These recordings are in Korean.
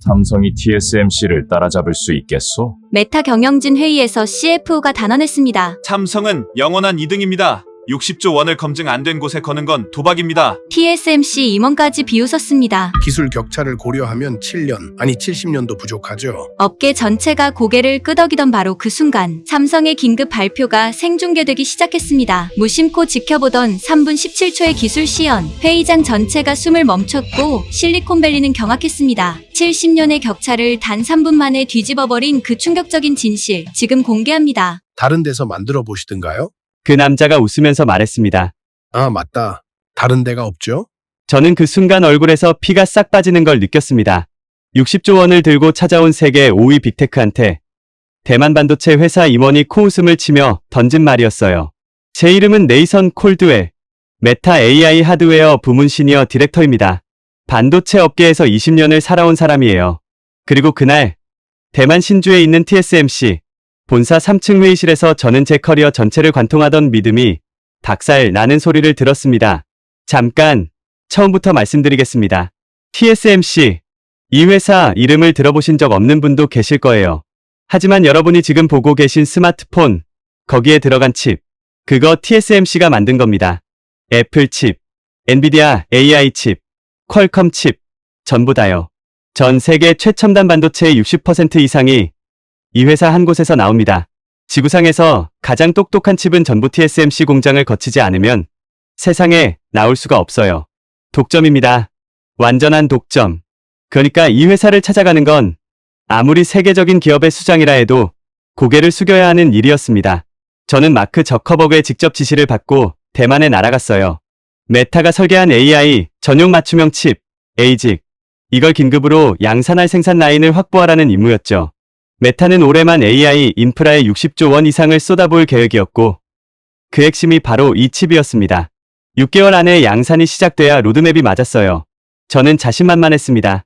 삼성이 TSMC를 따라잡을 수 있겠소? 메타 경영진 회의에서 CFO가 단언했습니다. 삼성은 영원한 2등입니다. 60조 원을 검증 안 된 곳에 거는 건 도박입니다. TSMC 임원까지 비웃었습니다. 기술 격차를 고려하면 7년, 아니 70년도 부족하죠. 업계 전체가 고개를 끄덕이던 바로 그 순간 삼성의 긴급 발표가 생중계되기 시작했습니다. 무심코 지켜보던 3분 17초의 기술 시연, 회의장 전체가 숨을 멈췄고 실리콘밸리는 경악했습니다. 70년의 격차를 단 3분 만에 뒤집어버린 그 충격적인 진실, 지금 공개합니다. 다른 데서 만들어 보시든가요? 그 남자가 웃으면서 말했습니다. 아, 맞다. 다른 데가 없죠? 저는 그 순간 얼굴에서 피가 싹 빠지는 걸 느꼈습니다. 60조 원을 들고 찾아온 세계 5위 빅테크한테 대만 반도체 회사 임원이 코웃음을 치며 던진 말이었어요. 제 이름은 네이선 콜드웰, 메타 AI 하드웨어 부문 시니어 디렉터입니다. 반도체 업계에서 20년을 살아온 사람이에요. 그리고 그날 대만 신주에 있는 TSMC 본사 3층 회의실에서 저는 제 커리어 전체를 관통하던 믿음이 닭살 나는 소리를 들었습니다. 잠깐 처음부터 말씀드리겠습니다. TSMC, 이 회사 이름을 들어보신 적 없는 분도 계실 거예요. 하지만 여러분이 지금 보고 계신 스마트폰, 거기에 들어간 칩, 그거 TSMC가 만든 겁니다. 애플 칩, 엔비디아 AI 칩, 퀄컴 칩, 전부 다요. 전 세계 최첨단 반도체의 60% 이상이 이 회사 한 곳에서 나옵니다. 지구상에서 가장 똑똑한 칩은 전부 TSMC 공장을 거치지 않으면 세상에 나올 수가 없어요. 독점입니다. 완전한 독점. 그러니까 이 회사를 찾아가는 건 아무리 세계적인 기업의 수장이라 해도 고개를 숙여야 하는 일이었습니다. 저는 마크 저커버그의 직접 지시를 받고 대만에 날아갔어요. 메타가 설계한 AI 전용 맞춤형 칩, ASIC, 이걸 긴급으로 양산할 생산 라인을 확보하라는 임무였죠. 메타는 올해만 AI 인프라에 60조 원 이상을 쏟아부을 계획이었고 그 핵심이 바로 이 칩이었습니다. 6개월 안에 양산이 시작돼야 로드맵이 맞았어요. 저는 자신만만했습니다.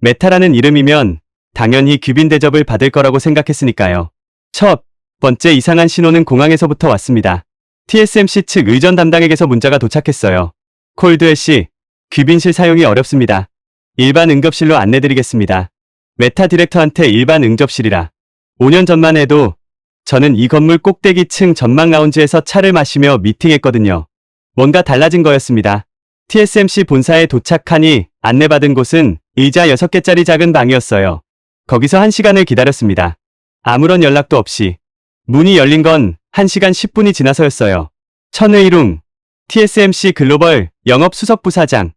메타라는 이름이면 당연히 귀빈 대접을 받을 거라고 생각했으니까요. 첫 번째 이상한 신호는 공항에서부터 왔습니다. TSMC 측 의전 담당에게서 문자가 도착했어요. 콜드웰 씨, 귀빈실 사용이 어렵습니다. 일반 응급실로 안내드리겠습니다. 메타 디렉터한테 일반 응접실이라. 5년 전만 해도 저는 이 건물 꼭대기 층 전망 라운지에서 차를 마시며 미팅했거든요. 뭔가 달라진 거였습니다. TSMC 본사에 도착하니 안내받은 곳은 의자 6개짜리 작은 방이었어요. 거기서 1시간을 기다렸습니다. 아무런 연락도 없이. 문이 열린 건 1시간 10분이 지나서였어요. 천의룽, TSMC 글로벌 영업수석부사장.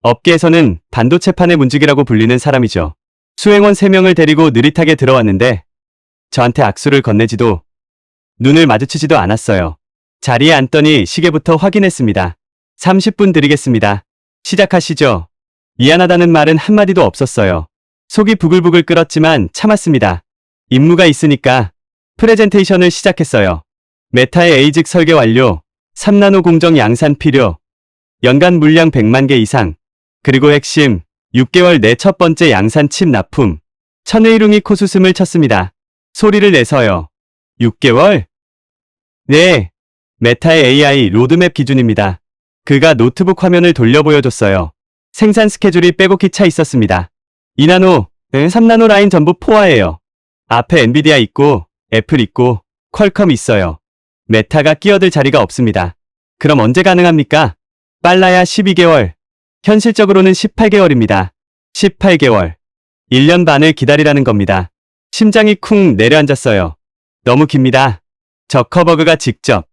업계에서는 반도체판의 문직이라고 불리는 사람이죠. 수행원 3명을 데리고 느릿하게 들어왔는데 저한테 악수를 건네지도 눈을 마주치지도 않았어요. 자리에 앉더니 시계부터 확인했습니다. 30분 드리겠습니다. 시작하시죠. 미안하다는 말은 한마디도 없었어요. 속이 부글부글 끓었지만 참았습니다. 임무가 있으니까 프레젠테이션을 시작했어요. 메타의 ASIC 설계 완료, 3나노 공정 양산 필요, 연간 물량 100만 개 이상, 그리고 핵심 6개월 내 첫 번째 양산 칩 납품. 천의룽이 코웃음을 쳤습니다. 소리를 내서요. 6개월? 네. 메타의 AI 로드맵 기준입니다. 그가 노트북 화면을 돌려 보여줬어요. 생산 스케줄이 빼곡히 차 있었습니다. 2나노, 3나노 라인 전부 포화예요. 앞에 엔비디아 있고 애플 있고 퀄컴 있어요. 메타가 끼어들 자리가 없습니다. 그럼 언제 가능합니까? 빨라야 12개월. 현실적으로는 18개월입니다. 18개월. 1년 반을 기다리라는 겁니다. 심장이 쿵 내려앉았어요. 너무 깁니다. 저커버그가 직접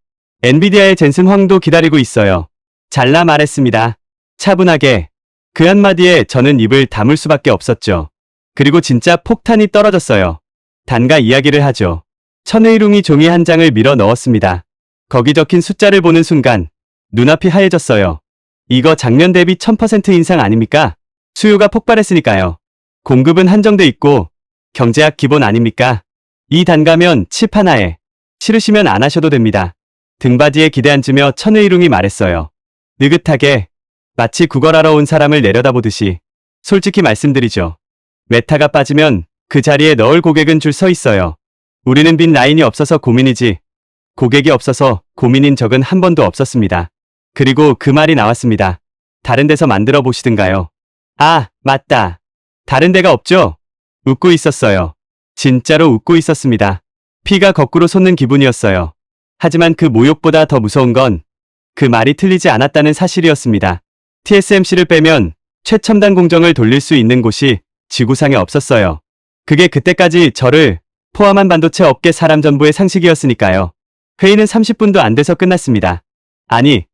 엔비디아의 젠슨 황도 기다리고 있어요. 잘라 말했습니다. 차분하게. 그 한마디에 저는 입을 다물 수밖에 없었죠. 그리고 진짜 폭탄이 떨어졌어요. 단가 이야기를 하죠. 천의룽이 종이 한 장을 밀어 넣었습니다. 거기 적힌 숫자를 보는 순간 눈앞이 하얘졌어요. 이거 작년 대비 1000% 인상 아닙니까? 수요가 폭발했으니까요. 공급은 한정돼 있고 경제학 기본 아닙니까? 이 단가면 칩 하나에 싫으시면 안 하셔도 됩니다. 등받이에 기대 앉으며 천의룽이 말했어요. 느긋하게 마치 구걸하러 온 사람을 내려다보듯이. 솔직히 말씀드리죠. 메타가 빠지면 그 자리에 넣을 고객은 줄 서 있어요. 우리는 빈 라인이 없어서 고민이지 고객이 없어서 고민인 적은 한 번도 없었습니다. 그리고 그 말이 나왔습니다. 다른 데서 만들어 보시든가요. 아, 맞다. 다른 데가 없죠? 웃고 있었어요. 진짜로 웃고 있었습니다. 피가 거꾸로 솟는 기분이었어요. 하지만 그 모욕보다 더 무서운 건 그 말이 틀리지 않았다는 사실이었습니다. TSMC를 빼면 최첨단 공정을 돌릴 수 있는 곳이 지구상에 없었어요. 그게 그때까지 저를 포함한 반도체 업계 사람 전부의 상식이었으니까요. 회의는 30분도 안 돼서 끝났습니다. 아니,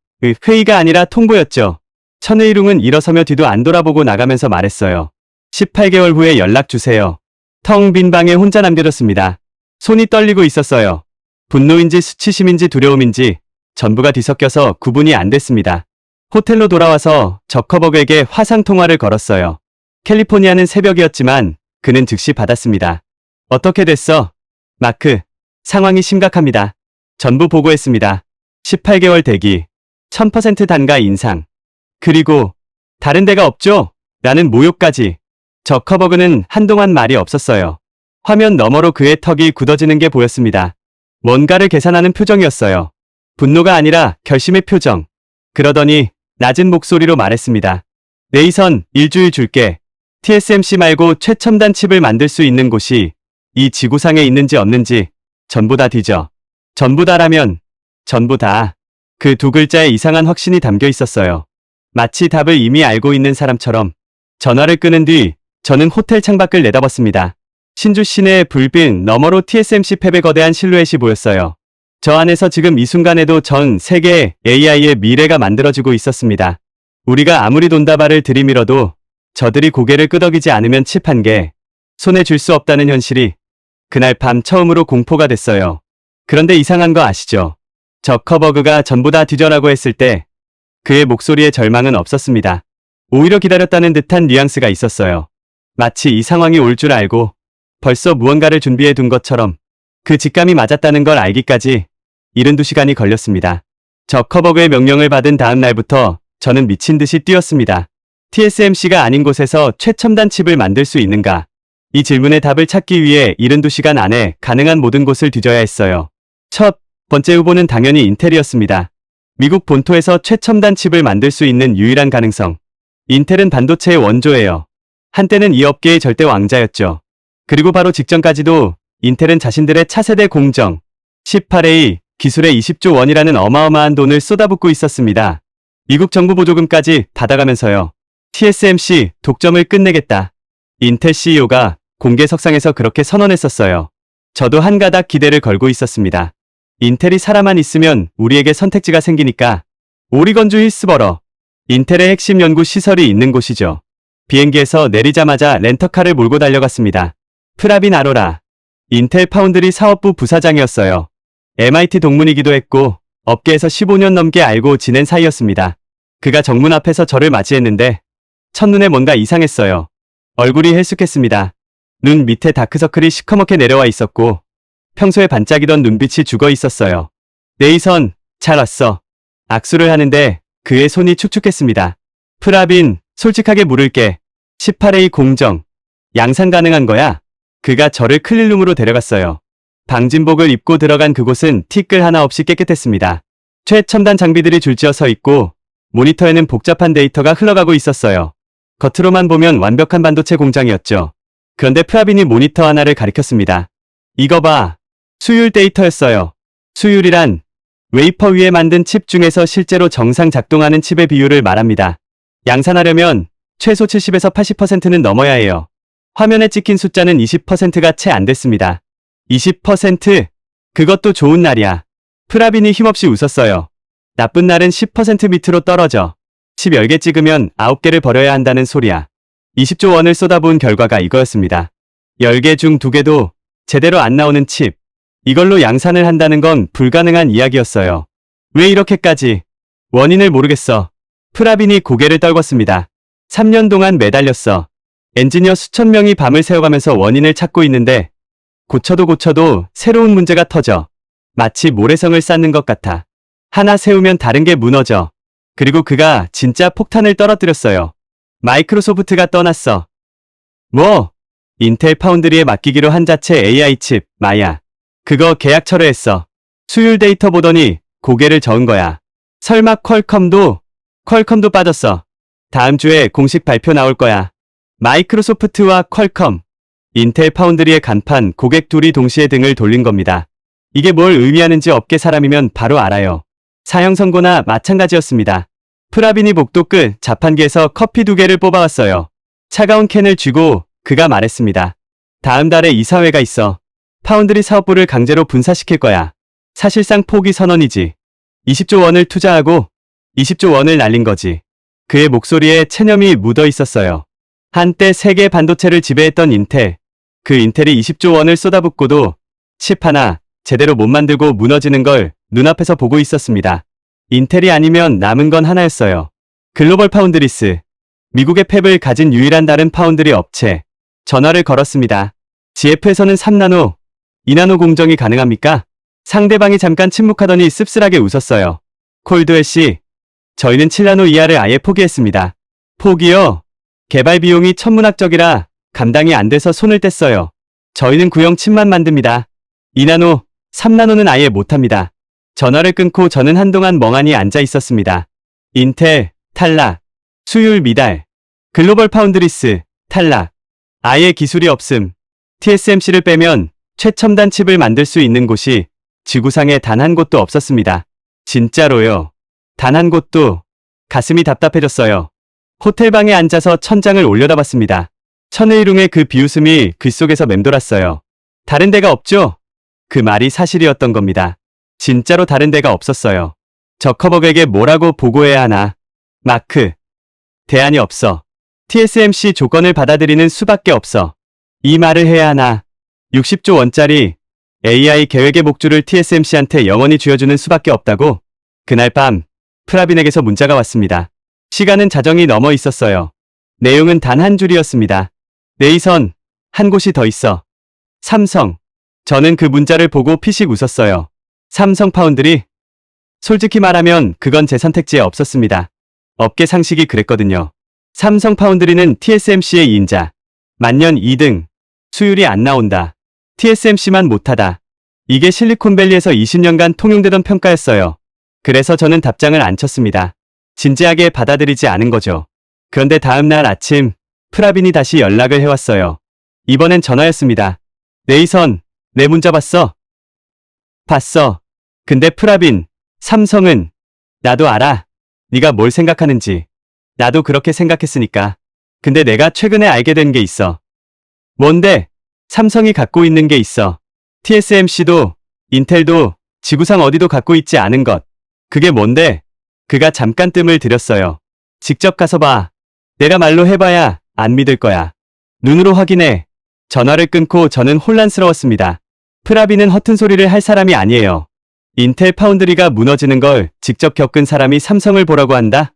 회의가 아니라 통보였죠. 천의룡은 일어서며 뒤도 안 돌아보고 나가면서 말했어요. 18개월 후에 연락 주세요. 텅 빈 방에 혼자 남겨졌습니다. 손이 떨리고 있었어요. 분노인지 수치심인지 두려움인지 전부가 뒤섞여서 구분이 안 됐습니다. 호텔로 돌아와서 저커버그에게 화상통화를 걸었어요. 캘리포니아는 새벽이었지만 그는 즉시 받았습니다. 어떻게 됐어? 마크, 상황이 심각합니다. 전부 보고했습니다. 18개월 대기, 1000% 단가 인상. 그리고 다른 데가 없죠? 라는 모욕까지. 저커버그는 한동안 말이 없었어요. 화면 너머로 그의 턱이 굳어지는 게 보였습니다. 뭔가를 계산하는 표정이었어요. 분노가 아니라 결심의 표정. 그러더니 낮은 목소리로 말했습니다. 레이선, 일주일 줄게. TSMC 말고 최첨단 칩을 만들 수 있는 곳이 이 지구상에 있는지 없는지 전부 다 뒤져. 전부 다라면 전부 다. 그 두 글자에 이상한 확신이 담겨 있었어요. 마치 답을 이미 알고 있는 사람처럼. 전화를 끊은 뒤 저는 호텔 창밖을 내다봤습니다. 신주 시내의 불빛 너머로 TSMC 팹의 거대한 실루엣이 보였어요. 저 안에서 지금 이 순간에도 전 세계의 AI의 미래가 만들어지고 있었습니다. 우리가 아무리 돈다발을 들이밀어도 저들이 고개를 끄덕이지 않으면 칩 한 개 손에 줄 수 없다는 현실이 그날 밤 처음으로 공포가 됐어요. 그런데 이상한 거 아시죠? 저커버그가 전부 다 뒤져라고 했을 때 그의 목소리에 절망은 없었습니다. 오히려 기다렸다는 듯한 뉘앙스가 있었어요. 마치 이 상황이 올 줄 알고 벌써 무언가를 준비해 둔 것처럼 그 직감이 맞았다는 걸 알기까지 72시간이 걸렸습니다. 저커버그의 명령을 받은 다음 날부터 저는 미친 듯이 뛰었습니다. TSMC가 아닌 곳에서 최첨단 칩을 만들 수 있는가? 이 질문의 답을 찾기 위해 72시간 안에 가능한 모든 곳을 뒤져야 했어요. 첫 번째 후보는 당연히 인텔이었습니다. 미국 본토에서 최첨단 칩을 만들 수 있는 유일한 가능성. 인텔은 반도체의 원조예요. 한때는 이 업계의 절대 왕자였죠. 그리고 바로 직전까지도 인텔은 자신들의 차세대 공정 18A 기술에 20조 원이라는 어마어마한 돈을 쏟아붓고 있었습니다. 미국 정부 보조금까지 받아가면서요. TSMC 독점을 끝내겠다. 인텔 CEO가 공개석상에서 그렇게 선언했었어요. 저도 한 가닥 기대를 걸고 있었습니다. 인텔이 살아만 있으면 우리에게 선택지가 생기니까. 오리건주 힐스버러. 인텔의 핵심 연구 시설이 있는 곳이죠. 비행기에서 내리자마자 렌터카를 몰고 달려갔습니다. 프라빈 아로라. 인텔 파운드리 사업부 부사장이었어요. MIT 동문이기도 했고 업계에서 15년 넘게 알고 지낸 사이였습니다. 그가 정문 앞에서 저를 맞이했는데 첫눈에 뭔가 이상했어요. 얼굴이 헬쑥했습니다. 눈 밑에 다크서클이 시커멓게 내려와 있었고 평소에 반짝이던 눈빛이 죽어 있었어요. 레이선, 잘 왔어. 악수를 하는데 그의 손이 축축했습니다. 프라빈, 솔직하게 물을게. 18A 공정. 양산 가능한 거야? 그가 저를 클린룸으로 데려갔어요. 방진복을 입고 들어간 그곳은 티끌 하나 없이 깨끗했습니다. 최첨단 장비들이 줄지어 서 있고 모니터에는 복잡한 데이터가 흘러가고 있었어요. 겉으로만 보면 완벽한 반도체 공장이었죠. 그런데 프라빈이 모니터 하나를 가리켰습니다. 이거 봐. 수율 데이터였어요. 수율이란 웨이퍼 위에 만든 칩 중에서 실제로 정상 작동하는 칩의 비율을 말합니다. 양산하려면 최소 70에서 80%는 넘어야 해요. 화면에 찍힌 숫자는 20%가 채 안 됐습니다. 20%? 그것도 좋은 날이야. 프라빈이 힘없이 웃었어요. 나쁜 날은 10% 밑으로 떨어져. 칩 10개 찍으면 9개를 버려야 한다는 소리야. 20조 원을 쏟아부은 결과가 이거였습니다. 10개 중 2개도 제대로 안 나오는 칩. 이걸로 양산을 한다는 건 불가능한 이야기였어요. 왜 이렇게까지? 원인을 모르겠어. 프라빈이 고개를 떨궜습니다. 3년 동안 매달렸어. 엔지니어 수천 명이 밤을 새워가면서 원인을 찾고 있는데 고쳐도 새로운 문제가 터져. 마치 모래성을 쌓는 것 같아. 하나 세우면 다른 게 무너져. 그리고 그가 진짜 폭탄을 떨어뜨렸어요. 마이크로소프트가 떠났어. 뭐? 인텔 파운드리에 맡기기로 한 자체 AI 칩, 마야. 그거 계약 철회했어. 수율 데이터 보더니 고개를 저은 거야. 설마 퀄컴도 빠졌어. 다음 주에 공식 발표 나올 거야. 마이크로소프트와 퀄컴. 인텔 파운드리의 간판 고객 둘이 동시에 등을 돌린 겁니다. 이게 뭘 의미하는지 업계 사람이면 바로 알아요. 사형 선고나 마찬가지였습니다. 프라빈이 복도 끝 자판기에서 커피 2개를 뽑아왔어요. 차가운 캔을 쥐고 그가 말했습니다. 다음 달에 이사회가 있어. 파운드리 사업부를 강제로 분사시킬 거야. 사실상 포기 선언이지. 20조 원을 투자하고 20조 원을 날린 거지. 그의 목소리에 체념이 묻어 있었어요. 한때 세계 반도체를 지배했던 인텔. 그 인텔이 20조 원을 쏟아붓고도 칩 하나 제대로 못 만들고 무너지는 걸 눈앞에서 보고 있었습니다. 인텔이 아니면 남은 건 하나였어요. 글로벌 파운드리스. 미국의 팹을 가진 유일한 다른 파운드리 업체. 전화를 걸었습니다. GF에서는 3나노, 2나노 공정이 가능합니까? 상대방이 잠깐 침묵하더니 씁쓸하게 웃었어요. 콜드웰 씨, 저희는 7나노 이하를 아예 포기했습니다. 포기요? 개발 비용이 천문학적이라 감당이 안 돼서 손을 뗐어요. 저희는 구형 칩만 만듭니다. 2나노, 3나노는 아예 못합니다. 전화를 끊고 저는 한동안 멍하니 앉아 있었습니다. 인텔, 탈락. 수율 미달. 글로벌 파운드리스, 탈락. 아예 기술이 없음. TSMC를 빼면 최첨단 칩을 만들 수 있는 곳이 지구상에 단 한 곳도 없었습니다. 진짜로요. 단 한 곳도. 가슴이 답답해졌어요. 호텔방에 앉아서 천장을 올려다봤습니다. 천의룡의 그 비웃음이 귓속에서 맴돌았어요. 다른 데가 없죠? 그 말이 사실이었던 겁니다. 진짜로 다른 데가 없었어요. 저커버그에게 뭐라고 보고해야 하나? 마크. 대안이 없어. TSMC 조건을 받아들이는 수밖에 없어. 이 말을 해야 하나? 60조 원짜리 AI 계획의 목줄을 TSMC한테 영원히 쥐어주는 수밖에 없다고? 그날 밤 프라빈에게서 문자가 왔습니다. 시간은 자정이 넘어 있었어요. 내용은 단 한 줄이었습니다. 네이선, 한 곳이 더 있어. 삼성. 저는 그 문자를 보고 피식 웃었어요. 삼성 파운드리? 솔직히 말하면 그건 제 선택지에 없었습니다. 업계 상식이 그랬거든요. 삼성 파운드리는 TSMC의 2인자. 만년 2등. 수율이 안 나온다. TSMC만 못하다. 이게 실리콘밸리에서 20년간 통용되던 평가였어요. 그래서 저는 답장을 안 쳤습니다. 진지하게 받아들이지 않은 거죠. 그런데 다음 날 아침 프라빈이 다시 연락을 해왔어요. 이번엔 전화였습니다. 네이선, 내 문자 봤어? 봤어. 근데 프라빈, 삼성은 나도 알아. 네가 뭘 생각하는지. 나도 그렇게 생각했으니까. 근데 내가 최근에 알게 된 게 있어. 뭔데? 삼성이 갖고 있는 게 있어. TSMC도 인텔도 지구상 어디도 갖고 있지 않은 것. 그게 뭔데? 그가 잠깐 뜸을 들였어요. 직접 가서 봐. 내가 말로 해봐야 안 믿을 거야. 눈으로 확인해. 전화를 끊고 저는 혼란스러웠습니다. 프라빈은 허튼 소리를 할 사람이 아니에요. 인텔 파운드리가 무너지는 걸 직접 겪은 사람이 삼성을 보라고 한다?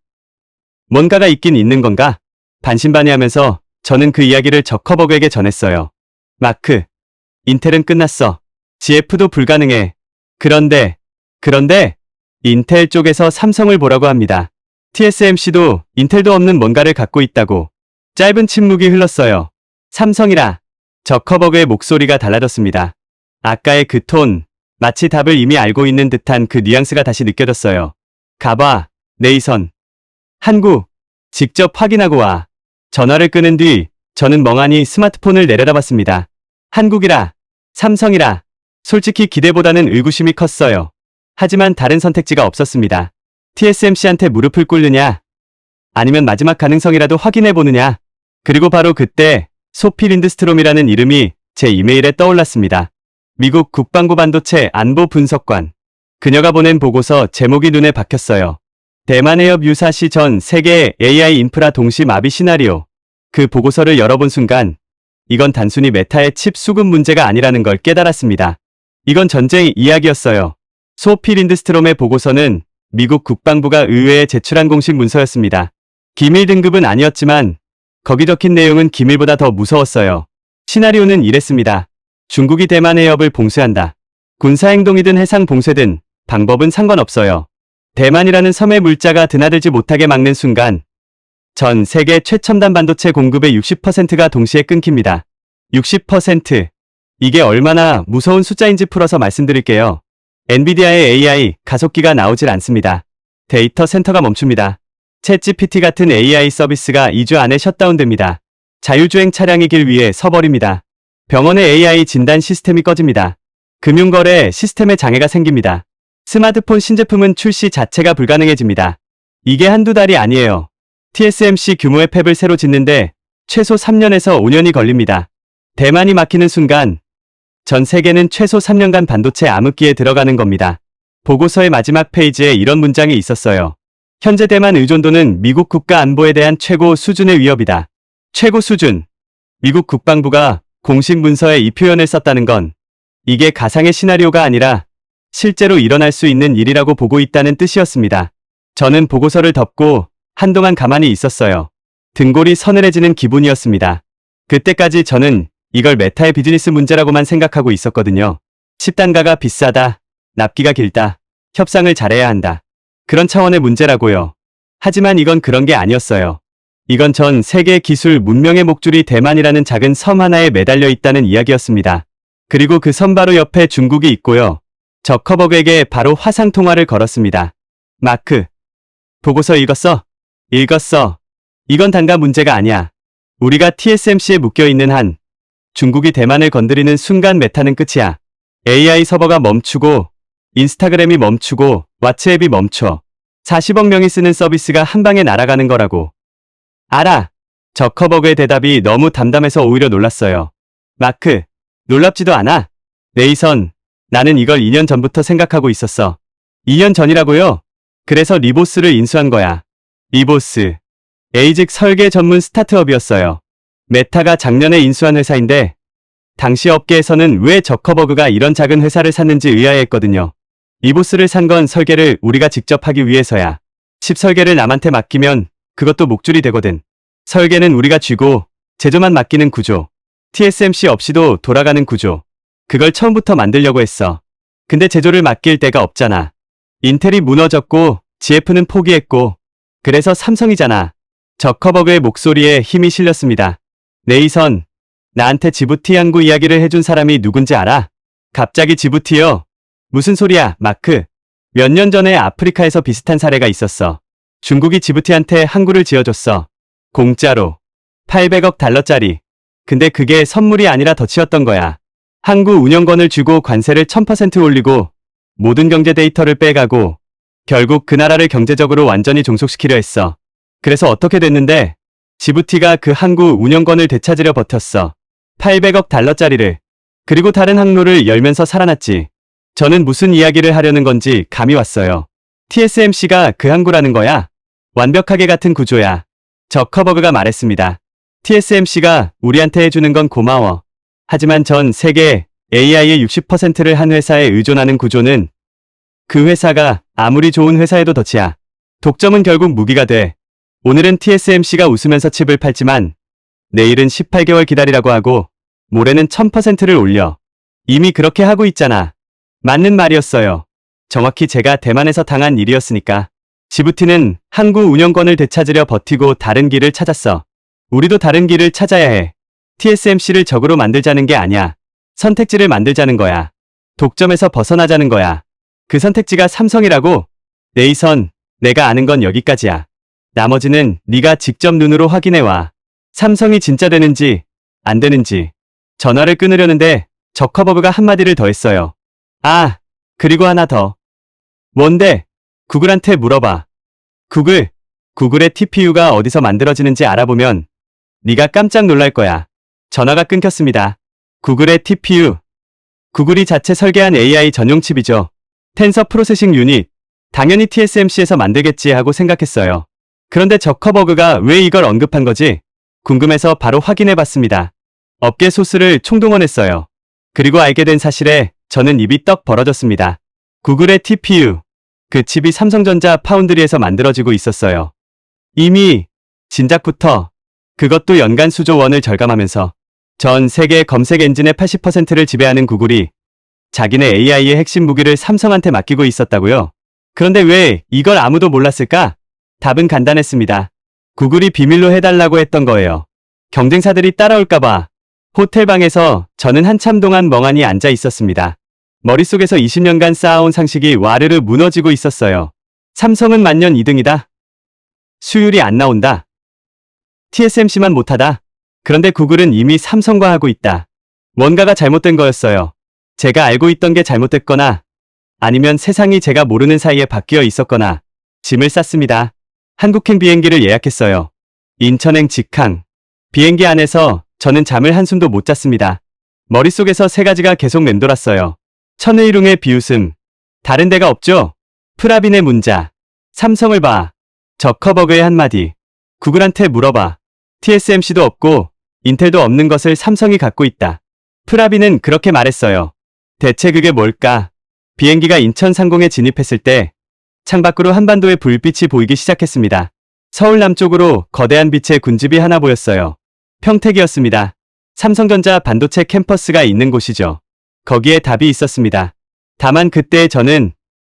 뭔가가 있긴 있는 건가? 반신반의하면서 저는 그 이야기를 저커버그에게 전했어요. 마크, 인텔은 끝났어. GF도 불가능해. 그런데 인텔 쪽에서 삼성을 보라고 합니다. TSMC도 인텔도 없는 뭔가를 갖고 있다고. 짧은 침묵이 흘렀어요. 삼성이라. 저커버그의 목소리가 달라졌습니다. 아까의 그 톤, 마치 답을 이미 알고 있는 듯한 그 뉘앙스가 다시 느껴졌어요. 가봐, 네이선. 한국, 직접 확인하고 와. 전화를 끊은 뒤 저는 멍하니 스마트폰을 내려다봤습니다. 한국이라, 삼성이라. 솔직히 기대보다는 의구심이 컸어요. 하지만 다른 선택지가 없었습니다. TSMC한테 무릎을 꿇느냐? 아니면 마지막 가능성이라도 확인해보느냐? 그리고 바로 그때 소피 린드스트롬이라는 이름이 제 이메일에 떠올랐습니다. 미국 국방부 반도체 안보 분석관. 그녀가 보낸 보고서 제목이 눈에 박혔어요. 대만 해협 유사시 전 세계의 AI 인프라 동시 마비 시나리오. 그 보고서를 열어본 순간 이건 단순히 메타의 칩 수급 문제가 아니라는 걸 깨달았습니다. 이건 전쟁 이야기였어요. 소피 린드스트롬의 보고서는 미국 국방부가 의회에 제출한 공식 문서였습니다. 기밀 등급은 아니었지만 거기 적힌 내용은 기밀보다 더 무서웠어요. 시나리오는 이랬습니다. 중국이 대만 해협을 봉쇄한다. 군사행동이든 해상 봉쇄든 방법은 상관없어요. 대만이라는 섬의 물자가 드나들지 못하게 막는 순간 전 세계 최첨단 반도체 공급의 60%가 동시에 끊깁니다. 60%. 이게 얼마나 무서운 숫자인지 풀어서 말씀드릴게요. 엔비디아의 AI 가속기가 나오질 않습니다. 데이터 센터가 멈춥니다. 챗GPT 같은 AI 서비스가 2주 안에 셧다운됩니다. 자율주행 차량의 길 위에 서버립니다. 병원의 AI 진단 시스템이 꺼집니다. 금융거래 시스템에 장애가 생깁니다. 스마트폰 신제품은 출시 자체가 불가능해집니다. 이게 한두 달이 아니에요. TSMC 규모의 팹을 새로 짓는데 최소 3년에서 5년이 걸립니다. 대만이 막히는 순간 전 세계는 최소 3년간 반도체 암흑기에 들어가는 겁니다. 보고서의 마지막 페이지에 이런 문장이 있었어요. 현재 대만 의존도는 미국 국가 안보에 대한 최고 수준의 위협이다. 최고 수준. 미국 국방부가 공식 문서에 이 표현을 썼다는 건 이게 가상의 시나리오가 아니라 실제로 일어날 수 있는 일이라고 보고 있다는 뜻이었습니다. 저는 보고서를 덮고 한동안 가만히 있었어요. 등골이 서늘해지는 기분이었습니다. 그때까지 저는 이걸 메타의 비즈니스 문제라고만 생각하고 있었거든요. 10단가가 비싸다, 납기가 길다, 협상을 잘해야 한다. 그런 차원의 문제라고요. 하지만 이건 그런 게 아니었어요. 이건 전 세계 기술 문명의 목줄이 대만이라는 작은 섬 하나에 매달려 있다는 이야기였습니다. 그리고 그 섬 바로 옆에 중국이 있고요. 저커버그에게 바로 화상 통화를 걸었습니다. 마크, 보고서 읽었어? 읽었어. 이건 단가 문제가 아니야. 우리가 TSMC에 묶여있는 한 중국이 대만을 건드리는 순간 메타는 끝이야. AI 서버가 멈추고 인스타그램이 멈추고 왓츠앱이 멈춰. 40억 명이 쓰는 서비스가 한 방에 날아가는 거라고. 알아. 저커버그의 대답이 너무 담담해서 오히려 놀랐어요. 마크, 놀랍지도 않아. 네이선, 나는 이걸 2년 전부터 생각하고 있었어. 2년 전이라고요? 그래서 리보스를 인수한 거야. 리보스. 에이직 설계 전문 스타트업이었어요. 메타가 작년에 인수한 회사인데 당시 업계에서는 왜 저커버그가 이런 작은 회사를 샀는지 의아해했거든요. 리보스를 산 건 설계를 우리가 직접 하기 위해서야. 칩 설계를 남한테 맡기면 그것도 목줄이 되거든. 설계는 우리가 쥐고 제조만 맡기는 구조. TSMC 없이도 돌아가는 구조. 그걸 처음부터 만들려고 했어. 근데 제조를 맡길 데가 없잖아. 인텔이 무너졌고 GF는 포기했고 그래서 삼성이잖아. 저커버그의 목소리에 힘이 실렸습니다. 네이선, 나한테 지부티 항구 이야기를 해준 사람이 누군지 알아? 갑자기 지부티요? 무슨 소리야, 마크. 몇 년 전에 아프리카에서 비슷한 사례가 있었어. 중국이 지부티한테 항구를 지어줬어. 공짜로. 800억 달러짜리. 근데 그게 선물이 아니라 덫이었던 거야. 항구 운영권을 주고 관세를 1000% 올리고 모든 경제 데이터를 빼가고 결국 그 나라를 경제적으로 완전히 종속시키려 했어. 그래서 어떻게 됐는데 지부티가 그 항구 운영권을 되찾으려 버텼어. 800억 달러짜리를. 그리고 다른 항로를 열면서 살아났지. 저는 무슨 이야기를 하려는 건지 감이 왔어요. TSMC가 그 항구라는 거야. 완벽하게 같은 구조야. 저커버그가 말했습니다. TSMC가 우리한테 해주는 건 고마워. 하지만 전 세계 AI의 60%를 한 회사에 의존하는 구조는 그 회사가 아무리 좋은 회사에도 덫이야. 독점은 결국 무기가 돼. 오늘은 TSMC가 웃으면서 칩을 팔지만 내일은 18개월 기다리라고 하고 모레는 1000%를 올려. 이미 그렇게 하고 있잖아. 맞는 말이었어요. 정확히 제가 대만에서 당한 일이었으니까. 지부티는 항구 운영권을 되찾으려 버티고 다른 길을 찾았어. 우리도 다른 길을 찾아야 해. TSMC를 적으로 만들자는 게 아니야. 선택지를 만들자는 거야. 독점에서 벗어나자는 거야. 그 선택지가 삼성이라고? 네이선, 내가 아는 건 여기까지야. 나머지는 네가 직접 눈으로 확인해와. 삼성이 진짜 되는지 안 되는지. 전화를 끊으려는데 저커버그가 한마디를 더 했어요. 아, 그리고 하나 더. 뭔데? 구글한테 물어봐. 구글의 TPU가 어디서 만들어지는지 알아보면 네가 깜짝 놀랄 거야. 전화가 끊겼습니다. 구글의 TPU. 구글이 자체 설계한 AI 전용 칩이죠. 텐서 프로세싱 유닛. 당연히 TSMC에서 만들겠지 하고 생각했어요. 그런데 저커버그가 왜 이걸 언급한 거지? 궁금해서 바로 확인해봤습니다. 업계 소스를 총동원했어요. 그리고 알게 된 사실에 저는 입이 떡 벌어졌습니다. 구글의 TPU. 그 칩이 삼성전자 파운드리에서 만들어지고 있었어요. 이미 진작부터. 그것도 연간 수조 원을 절감하면서 전 세계 검색 엔진의 80%를 지배하는 구글이 자기네 AI의 핵심 무기를 삼성한테 맡기고 있었다고요? 그런데 왜 이걸 아무도 몰랐을까? 답은 간단했습니다. 구글이 비밀로 해달라고 했던 거예요. 경쟁사들이 따라올까봐. 호텔방에서 저는 한참 동안 멍하니 앉아 있었습니다. 머릿속에서 20년간 쌓아온 상식이 와르르 무너지고 있었어요. 삼성은 만년 2등이다. 수율이 안 나온다. TSMC만 못하다. 그런데 구글은 이미 삼성과 하고 있다. 뭔가가 잘못된 거였어요. 제가 알고 있던 게 잘못됐거나 아니면 세상이 제가 모르는 사이에 바뀌어 있었거나 짐을 쌌습니다. 한국행 비행기를 예약했어요. 인천행 직항. 비행기 안에서 저는 잠을 한숨도 못 잤습니다. 머릿속에서 세 가지가 계속 맴돌았어요. 천의룡의 비웃음. 다른 데가 없죠? 프라빈의 문자. 삼성을 봐. 저커버그의 한마디. 구글한테 물어봐. TSMC도 없고 인텔도 없는 것을 삼성이 갖고 있다. 프라빈은 그렇게 말했어요. 대체 그게 뭘까? 비행기가 인천 상공에 진입했을 때 창밖으로 한반도의 불빛이 보이기 시작했습니다. 서울 남쪽으로 거대한 빛의 군집이 하나 보였어요. 평택이었습니다. 삼성전자 반도체 캠퍼스가 있는 곳이죠. 거기에 답이 있었습니다. 다만 그때 저는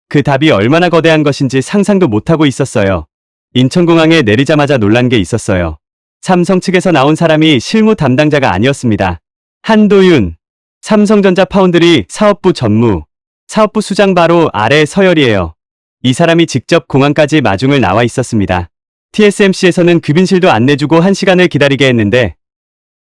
그 답이 얼마나 거대한 것인지 상상도 못하고 있었어요. 인천공항에 내리자마자 놀란 게 있었어요. 삼성 측에서 나온 사람이 실무 담당자가 아니었습니다. 한도윤, 삼성전자 파운드리 사업부 전무, 사업부 수장 바로 아래 서열이에요. 이 사람이 직접 공항까지 마중을 나와 있었습니다. TSMC에서는 급인실도 안 내주고 1시간을 기다리게 했는데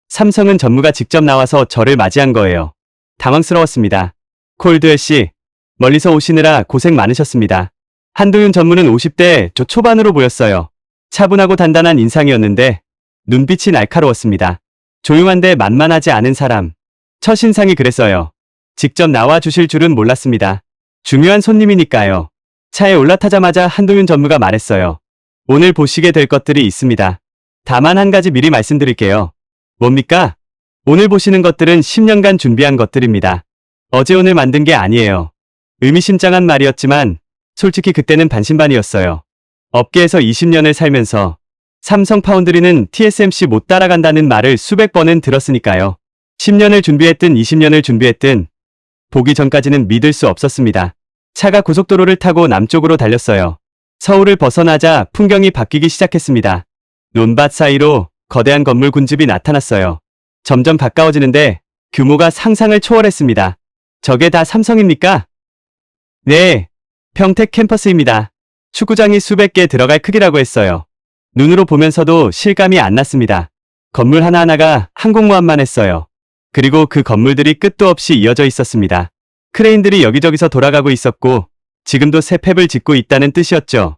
삼성은 전무가 직접 나와서 저를 맞이한 거예요. 당황스러웠습니다. 콜드웰 씨, 멀리서 오시느라 고생 많으셨습니다. 한도윤 전무는 50대 초반으로 보였어요. 차분하고 단단한 인상이었는데 눈빛이 날카로웠습니다. 조용한데 만만하지 않은 사람. 첫인상이 그랬어요. 직접 나와 주실 줄은 몰랐습니다. 중요한 손님이니까요. 차에 올라타자마자 한도윤 전무가 말했어요. 오늘 보시게 될 것들이 있습니다. 다만 한 가지 미리 말씀드릴게요. 뭡니까? 오늘 보시는 것들은 10년간 준비한 것들입니다. 어제 오늘 만든 게 아니에요. 의미심장한 말이었지만 솔직히 그때는 반신반의였어요. 업계에서 20년을 살면서 삼성 파운드리는 TSMC 못 따라간다는 말을 수백 번은 들었으니까요. 10년을 준비했든 20년을 준비했든 보기 전까지는 믿을 수 없었습니다. 차가 고속도로를 타고 남쪽으로 달렸어요. 서울을 벗어나자 풍경이 바뀌기 시작했습니다. 논밭 사이로 거대한 건물 군집이 나타났어요. 점점 가까워지는데 규모가 상상을 초월했습니다. 저게 다 삼성입니까? 네, 평택 캠퍼스입니다. 축구장이 수백 개 들어갈 크기라고 했어요. 눈으로 보면서도 실감이 안 났습니다. 건물 하나하나가 항공모함만 했어요. 그리고 그 건물들이 끝도 없이 이어져 있었습니다. 크레인들이 여기저기서 돌아가고 있었고 지금도 새 팹을 짓고 있다는 뜻이었죠.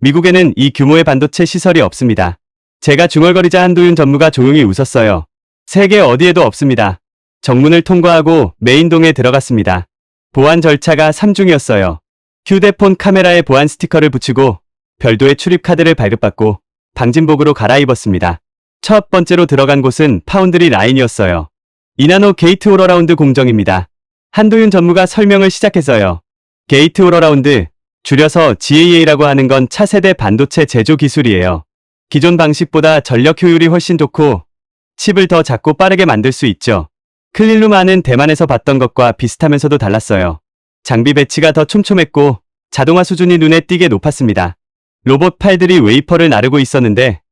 미국에는 이 규모의 반도체 시설이 없습니다. 제가 중얼거리자 한도윤 전무가 조용히 웃었어요. 세계 어디에도 없습니다. 정문을 통과하고 메인동에 들어갔습니다. 보안 절차가 3중이었어요. 휴대폰 카메라에 보안 스티커를 붙이고 별도의 출입카드를 발급받고 방진복으로 갈아입었습니다. 첫 번째로 들어간 곳은 파운드리 라인이었어요. 이나노 게이트 올어라운드 공정입니다. 한도윤 전무가 설명을 시작했어요. 게이트 올어라운드, 줄여서 GAA라고 하는 건 차세대 반도체 제조 기술이에요. 기존 방식보다 전력 효율이 훨씬 좋고 칩을 더 작고 빠르게 만들 수 있죠. 클린룸안은 대만에서 봤던 것과 비슷하면서도 달랐어요. 장비 배치가 더 촘촘했고 자동화 수준이 눈에 띄게 높았습니다. 로봇 팔들이 웨이퍼를 나르고 있었는데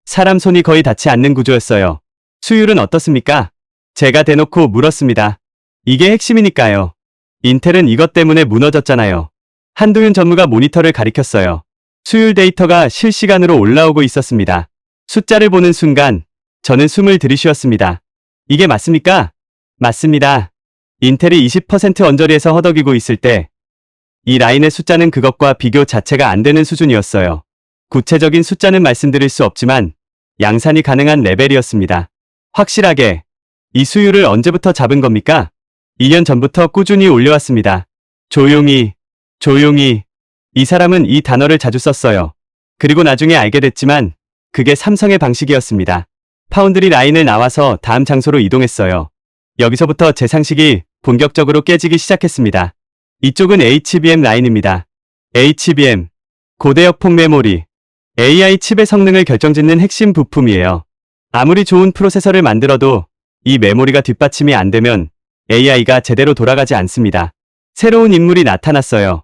사람 손이 거의 닿지 않는 구조였어요. 수율은 어떻습니까? 제가 대놓고 물었습니다. 이게 핵심이니까요. 인텔은 이것 때문에 무너졌잖아요. 한도윤 전무가 모니터를 가리켰어요. 수율 데이터가 실시간으로 올라오고 있었습니다. 숫자를 보는 순간 저는 숨을 들이쉬었습니다. 이게 맞습니까? 맞습니다. 인텔이 20% 언저리에서 허덕이고 있을 때 이 라인의 숫자는 그것과 비교 자체가 안 되는 수준이었어요. 구체적인 숫자는 말씀드릴 수 없지만 양산이 가능한 레벨이었습니다. 확실하게 이 수율을 언제부터 잡은 겁니까? 2년 전부터 꾸준히 올려왔습니다. 조용히, 조용히. 이 사람은 이 단어를 자주 썼어요. 그리고 나중에 알게 됐지만 그게 삼성의 방식이었습니다. 파운드리 라인을 나와서 다음 장소로 이동했어요. 여기서부터 제 상식이 본격적으로 깨지기 시작했습니다. 이쪽은 HBM 라인입니다. HBM, 고대역 폭 메모리, AI 칩의 성능을 결정짓는 핵심 부품이에요. 아무리 좋은 프로세서를 만들어도 이 메모리가 뒷받침이 안 되면 AI가 제대로 돌아가지 않습니다. 새로운 인물이 나타났어요.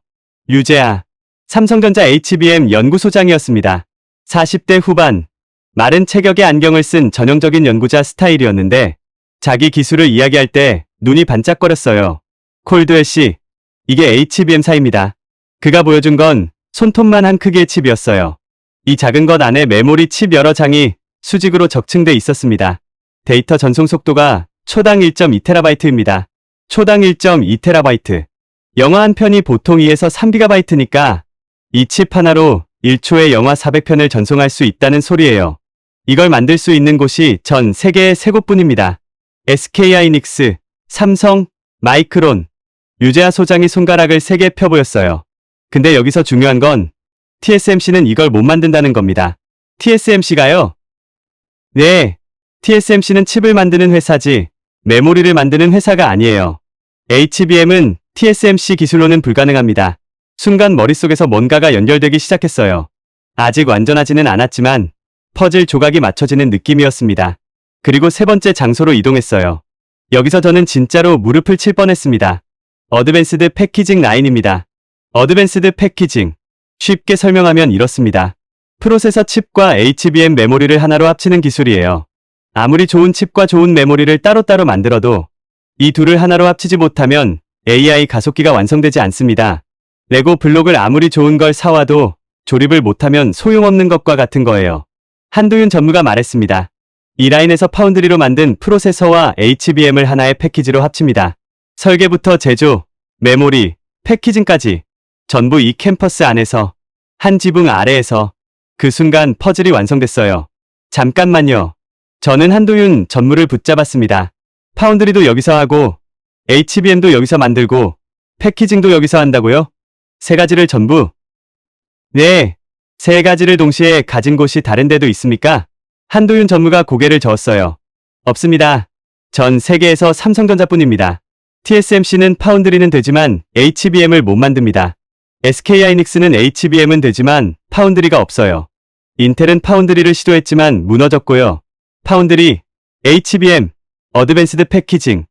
유재하, 삼성전자 HBM 연구소장이었습니다. 40대 후반, 마른 체격의 안경을 쓴 전형적인 연구자 스타일이었는데 자기 기술을 이야기할 때 눈이 반짝거렸어요. 콜드웰 씨, 이게 HBM사입니다. 그가 보여준 건 손톱만 한 크기의 칩이었어요. 이 작은 것 안에 메모리 칩 여러 장이 수직으로 적층돼 있었습니다. 데이터 전송 속도가 초당 1.2TB입니다. 초당 1.2TB. 영화 한 편이 보통 2에서 3GB니까 이 칩 하나로 1초에 영화 400편을 전송할 수 있다는 소리예요. 이걸 만들 수 있는 곳이 전 세계에 3곳뿐입니다. SK하이닉스, 삼성, 마이크론. 유재하 소장이 손가락을 3개 펴보였어요. 근데 여기서 중요한 건 TSMC는 이걸 못 만든다는 겁니다. TSMC가요? 네, TSMC는 칩을 만드는 회사지 메모리를 만드는 회사가 아니에요. HBM은 TSMC 기술로는 불가능합니다. 순간 머릿속에서 뭔가가 연결되기 시작했어요. 아직 완전하지는 않았지만 퍼즐 조각이 맞춰지는 느낌이었습니다. 그리고 세 번째 장소로 이동했어요. 여기서 저는 진짜로 무릎을 칠 뻔했습니다. 어드밴스드 패키징 라인입니다. 어드밴스드 패키징. 쉽게 설명하면 이렇습니다. 프로세서 칩과 HBM 메모리를 하나로 합치는 기술이에요. 아무리 좋은 칩과 좋은 메모리를 따로따로 만들어도 이 둘을 하나로 합치지 못하면 AI 가속기가 완성되지 않습니다. 레고 블록을 아무리 좋은 걸 사와도 조립을 못하면 소용없는 것과 같은 거예요. 한도윤 전무가 말했습니다. 이 라인에서 파운드리로 만든 프로세서와 HBM을 하나의 패키지로 합칩니다. 설계부터 제조, 메모리, 패키징까지 전부 이 캠퍼스 안에서 한 지붕 아래에서 그 순간 퍼즐이 완성됐어요. 잠깐만요. 저는 한도윤 전무를 붙잡았습니다. 파운드리도 여기서 하고 HBM도 여기서 만들고 패키징도 여기서 한다고요? 세 가지를 전부? 네, 세 가지를 동시에 가진 곳이 다른 데도 있습니까? 한도윤 전무가 고개를 저었어요. 없습니다. 전 세계에서 삼성전자뿐입니다. TSMC는 파운드리는 되지만 HBM을 못 만듭니다. SK하이닉스는 HBM은 되지만 파운드리가 없어요. 인텔은 파운드리를 시도했지만 무너졌고요. 파운드리, HBM, 어드밴스드 패키징.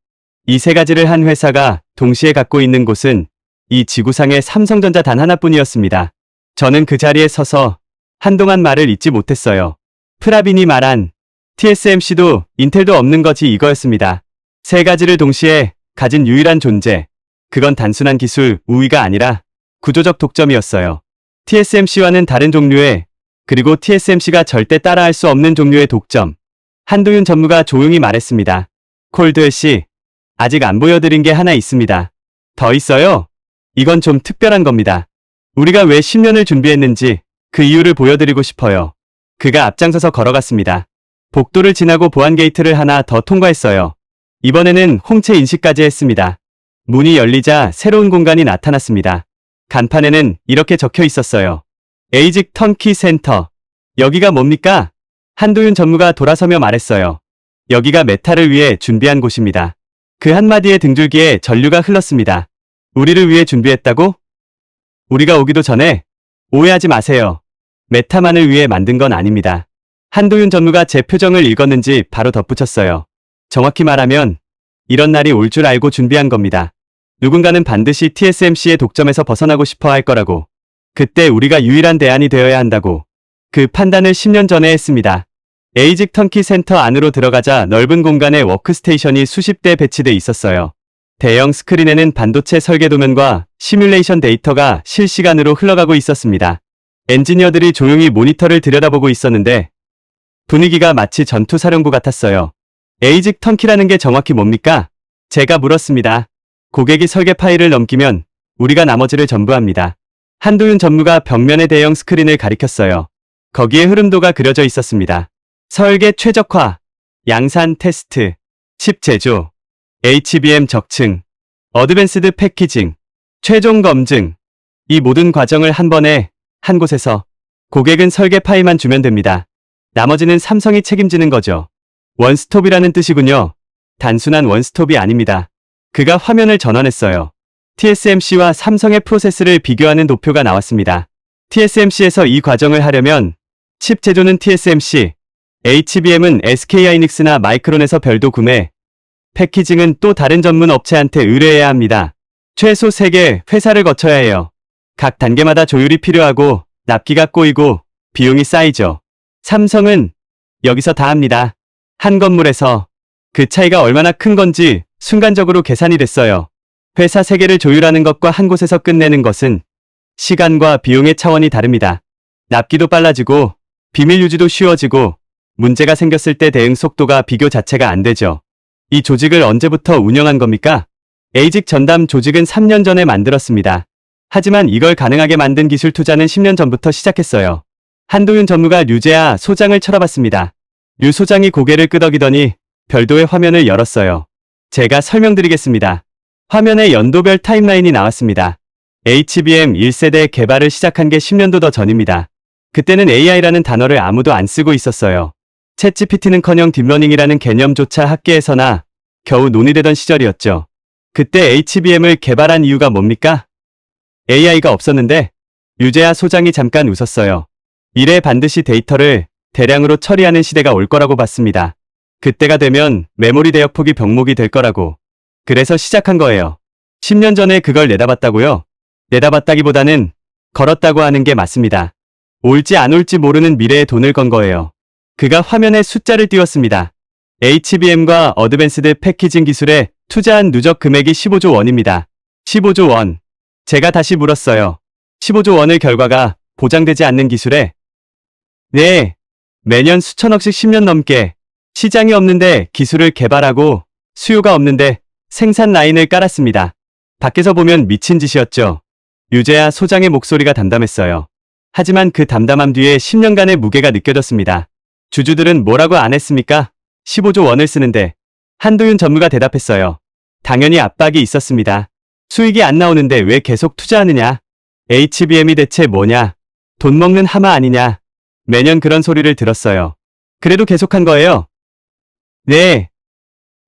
이 세 가지를 한 회사가 동시에 갖고 있는 곳은 이 지구상의 삼성전자 단 하나뿐이었습니다. 저는 그 자리에 서서 한동안 말을 잇지 못했어요. 프라빈이 말한 TSMC도 인텔도 없는 것이 이거였습니다. 세 가지를 동시에 가진 유일한 존재. 그건 단순한 기술 우위가 아니라 구조적 독점이었어요. TSMC와는 다른 종류의, 그리고 TSMC가 절대 따라할 수 없는 종류의 독점. 한도윤 전무가 조용히 말했습니다. 콜드웰 씨, 아직 안 보여드린 게 하나 있습니다. 더 있어요? 이건 좀 특별한 겁니다. 우리가 왜 10년을 준비했는지 그 이유를 보여드리고 싶어요. 그가 앞장서서 걸어갔습니다. 복도를 지나고 보안 게이트를 하나 더 통과했어요. 이번에는 홍채 인식까지 했습니다. 문이 열리자 새로운 공간이 나타났습니다. 간판에는 이렇게 적혀 있었어요. 에이직 턴키 센터. 여기가 뭡니까? 한도윤 전무가 돌아서며 말했어요. 여기가 메타를 위해 준비한 곳입니다. 그 한마디의 등줄기에 전류가 흘렀습니다. 우리를 위해 준비했다고? 우리가 오기도 전에? 오해하지 마세요. 메타만을 위해 만든 건 아닙니다. 한도윤 전무가 제 표정을 읽었는지 바로 덧붙였어요. 정확히 말하면 이런 날이 올 줄 알고 준비한 겁니다. 누군가는 반드시 TSMC의 독점에서 벗어나고 싶어 할 거라고. 그때 우리가 유일한 대안이 되어야 한다고. 그 판단을 10년 전에 했습니다. 에이직 턴키 센터 안으로 들어가자 넓은 공간에 워크스테이션이 수십 대 배치돼 있었어요. 대형 스크린에는 반도체 설계 도면과 시뮬레이션 데이터가 실시간으로 흘러가고 있었습니다. 엔지니어들이 조용히 모니터를 들여다보고 있었는데 분위기가 마치 전투사령부 같았어요. 에이직 턴키라는 게 정확히 뭡니까? 제가 물었습니다. 고객이 설계 파일을 넘기면 우리가 나머지를 전부 합니다. 한도윤 전무가 벽면의 대형 스크린을 가리켰어요. 거기에 흐름도가 그려져 있었습니다. 설계 최적화, 양산 테스트, 칩 제조, HBM 적층, 어드밴스드 패키징, 최종 검증. 이 모든 과정을 한 번에 한 곳에서 고객은 설계 파일만 주면 됩니다. 나머지는 삼성이 책임지는 거죠. 원스톱이라는 뜻이군요. 단순한 원스톱이 아닙니다. 그가 화면을 전환했어요. TSMC와 삼성의 프로세스를 비교하는 도표가 나왔습니다. TSMC에서 이 과정을 하려면 칩 제조는 TSMC, HBM은 SK하이닉스나 마이크론에서 별도 구매, 패키징은 또 다른 전문 업체한테 의뢰해야 합니다. 최소 3개 회사를 거쳐야 해요. 각 단계마다 조율이 필요하고 납기가 꼬이고 비용이 쌓이죠. 삼성은 여기서 다 합니다. 한 건물에서 그 차이가 얼마나 큰 건지 순간적으로 계산이 됐어요. 회사 3개를 조율하는 것과 한 곳에서 끝내는 것은 시간과 비용의 차원이 다릅니다. 납기도 빨라지고 비밀 유지도 쉬워지고 문제가 생겼을 때 대응 속도가 비교 자체가 안 되죠. 이 조직을 언제부터 운영한 겁니까? 에이직 전담 조직은 3년 전에 만들었습니다. 하지만 이걸 가능하게 만든 기술 투자는 10년 전부터 시작했어요. 한도윤 전무가 류재하 소장을 쳐다봤습니다. 류 소장이 고개를 끄덕이더니 별도의 화면을 열었어요. 제가 설명드리겠습니다. 화면에 연도별 타임라인이 나왔습니다. HBM 1세대 개발을 시작한 게 10년도 더 전입니다. 그때는 AI라는 단어를 아무도 안 쓰고 있었어요. 챗GPT는커녕 딥러닝이라는 개념조차 학계에서나 겨우 논의되던 시절이었죠. 그때 HBM을 개발한 이유가 뭡니까? AI가 없었는데 류재하 소장이 잠깐 웃었어요. 미래에 반드시 데이터를 대량으로 처리하는 시대가 올 거라고 봤습니다. 그때가 되면 메모리 대역폭이 병목이 될 거라고. 그래서 시작한 거예요. 10년 전에 그걸 내다봤다고요? 내다봤다기보다는 걸었다고 하는 게 맞습니다. 올지 안 올지 모르는 미래에 돈을 건 거예요. 그가 화면에 숫자를 띄웠습니다. HBM과 어드밴스드 패키징 기술에 투자한 누적 금액이 15조 원입니다. 15조 원. 제가 다시 물었어요. 15조 원의 결과가 보장되지 않는 기술에? 네. 매년 수천억씩 10년 넘게 시장이 없는데 기술을 개발하고 수요가 없는데 생산 라인을 깔았습니다. 밖에서 보면 미친 짓이었죠. 류재하 소장의 목소리가 담담했어요. 하지만 그 담담함 뒤에 10년간의 무게가 느껴졌습니다. 주주들은 뭐라고 안 했습니까? 15조 원을 쓰는데. 한도윤 전무가 대답했어요. 당연히 압박이 있었습니다. 수익이 안 나오는데 왜 계속 투자하느냐? HBM이 대체 뭐냐? 돈 먹는 하마 아니냐? 매년 그런 소리를 들었어요. 그래도 계속한 거예요? 네.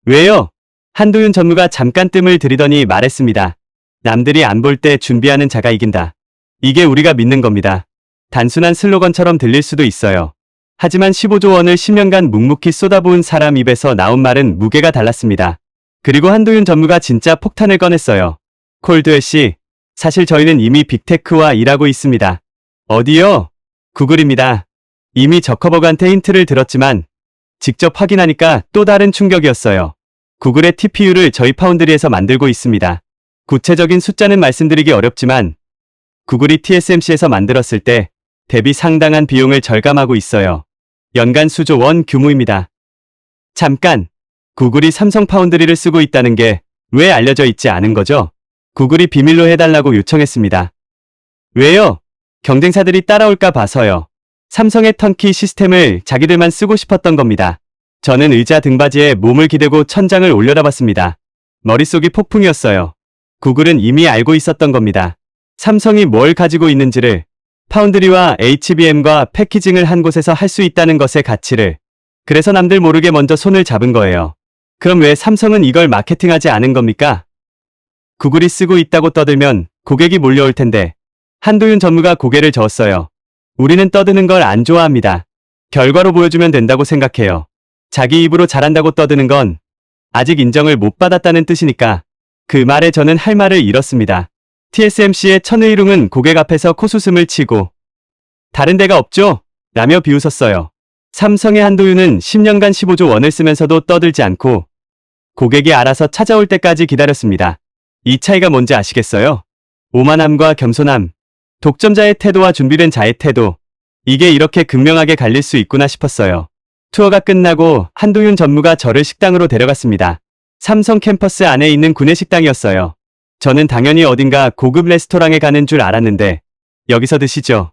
왜요? 한도윤 전무가 잠깐 뜸을 들이더니 말했습니다. 남들이 안 볼 때 준비하는 자가 이긴다. 이게 우리가 믿는 겁니다. 단순한 슬로건처럼 들릴 수도 있어요. 하지만 15조 원을 10년간 묵묵히 쏟아부은 사람 입에서 나온 말은 무게가 달랐습니다. 그리고 한도윤 전무가 진짜 폭탄을 꺼냈어요. 콜드웰 씨, 사실 저희는 이미 빅테크와 일하고 있습니다. 어디요? 구글입니다. 이미 저커버그한테 힌트를 들었지만 직접 확인하니까 또 다른 충격이었어요. 구글의 TPU를 저희 파운드리에서 만들고 있습니다. 구체적인 숫자는 말씀드리기 어렵지만 구글이 TSMC에서 만들었을 때 대비 상당한 비용을 절감하고 있어요. 연간 수조 원 규모입니다. 잠깐, 구글이 삼성 파운드리를 쓰고 있다는 게 왜 알려져 있지 않은 거죠? 구글이 비밀로 해달라고 요청했습니다. 왜요? 경쟁사들이 따라올까 봐서요. 삼성의 턴키 시스템을 자기들만 쓰고 싶었던 겁니다. 저는 의자 등받이에 몸을 기대고 천장을 올려다봤습니다. 머릿속이 폭풍이었어요. 구글은 이미 알고 있었던 겁니다. 삼성이 뭘 가지고 있는지를, 파운드리와 HBM과 패키징을 한 곳에서 할 수 있다는 것의 가치를. 그래서 남들 모르게 먼저 손을 잡은 거예요. 그럼 왜 삼성은 이걸 마케팅하지 않은 겁니까? 구글이 쓰고 있다고 떠들면 고객이 몰려올 텐데. 한도윤 전무가 고개를 저었어요. 우리는 떠드는 걸 안 좋아합니다. 결과로 보여주면 된다고 생각해요. 자기 입으로 잘한다고 떠드는 건 아직 인정을 못 받았다는 뜻이니까. 그 말에 저는 할 말을 잃었습니다. TSMC의 천의룡은 고객 앞에서 코수음을 치고 다른 데가 없죠? 라며 비웃었어요. 삼성의 한도윤은 10년간 15조 원을 쓰면서도 떠들지 않고 고객이 알아서 찾아올 때까지 기다렸습니다. 이 차이가 뭔지 아시겠어요? 오만함과 겸손함, 독점자의 태도와 준비된 자의 태도, 이게 이렇게 극명하게 갈릴 수 있구나 싶었어요. 투어가 끝나고 한도윤 전무가 저를 식당으로 데려갔습니다. 삼성 캠퍼스 안에 있는 구내식당이었어요. 저는 당연히 어딘가 고급 레스토랑에 가는 줄 알았는데 여기서 드시죠.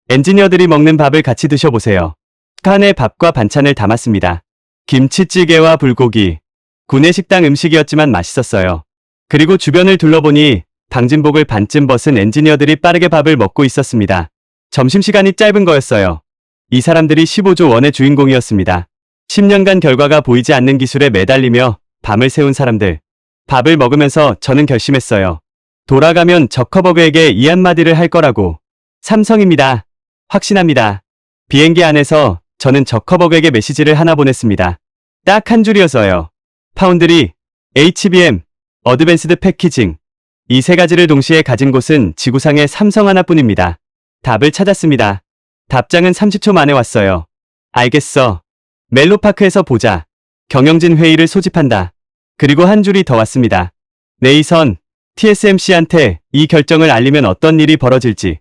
엔지니어들이 먹는 밥을 같이 드셔보세요. 칸에 밥과 반찬을 담았습니다. 김치찌개와 불고기. 구내식당 음식이었지만 맛있었어요. 그리고 주변을 둘러보니 방진복을 반쯤 벗은 엔지니어들이 빠르게 밥을 먹고 있었습니다. 점심시간이 짧은 거였어요. 이 사람들이 15조 원의 주인공이었습니다. 10년간 결과가 보이지 않는 기술에 매달리며 밤을 새운 사람들. 밥을 먹으면서 저는 결심했어요. 돌아가면 저커버그에게 이 한마디를 할 거라고. 삼성입니다. 확신합니다. 비행기 안에서 저는 저커버그에게 메시지를 하나 보냈습니다. 딱 한 줄이어서요. 파운드리, HBM, 어드밴스드 패키징. 이 세 가지를 동시에 가진 곳은 지구상에 삼성 하나뿐입니다. 답을 찾았습니다. 답장은 30초 만에 왔어요. 알겠어. 멜로파크에서 보자. 경영진 회의를 소집한다. 그리고 한 줄이 더 왔습니다. 네이선, TSMC한테 이 결정을 알리면 어떤 일이 벌어질지.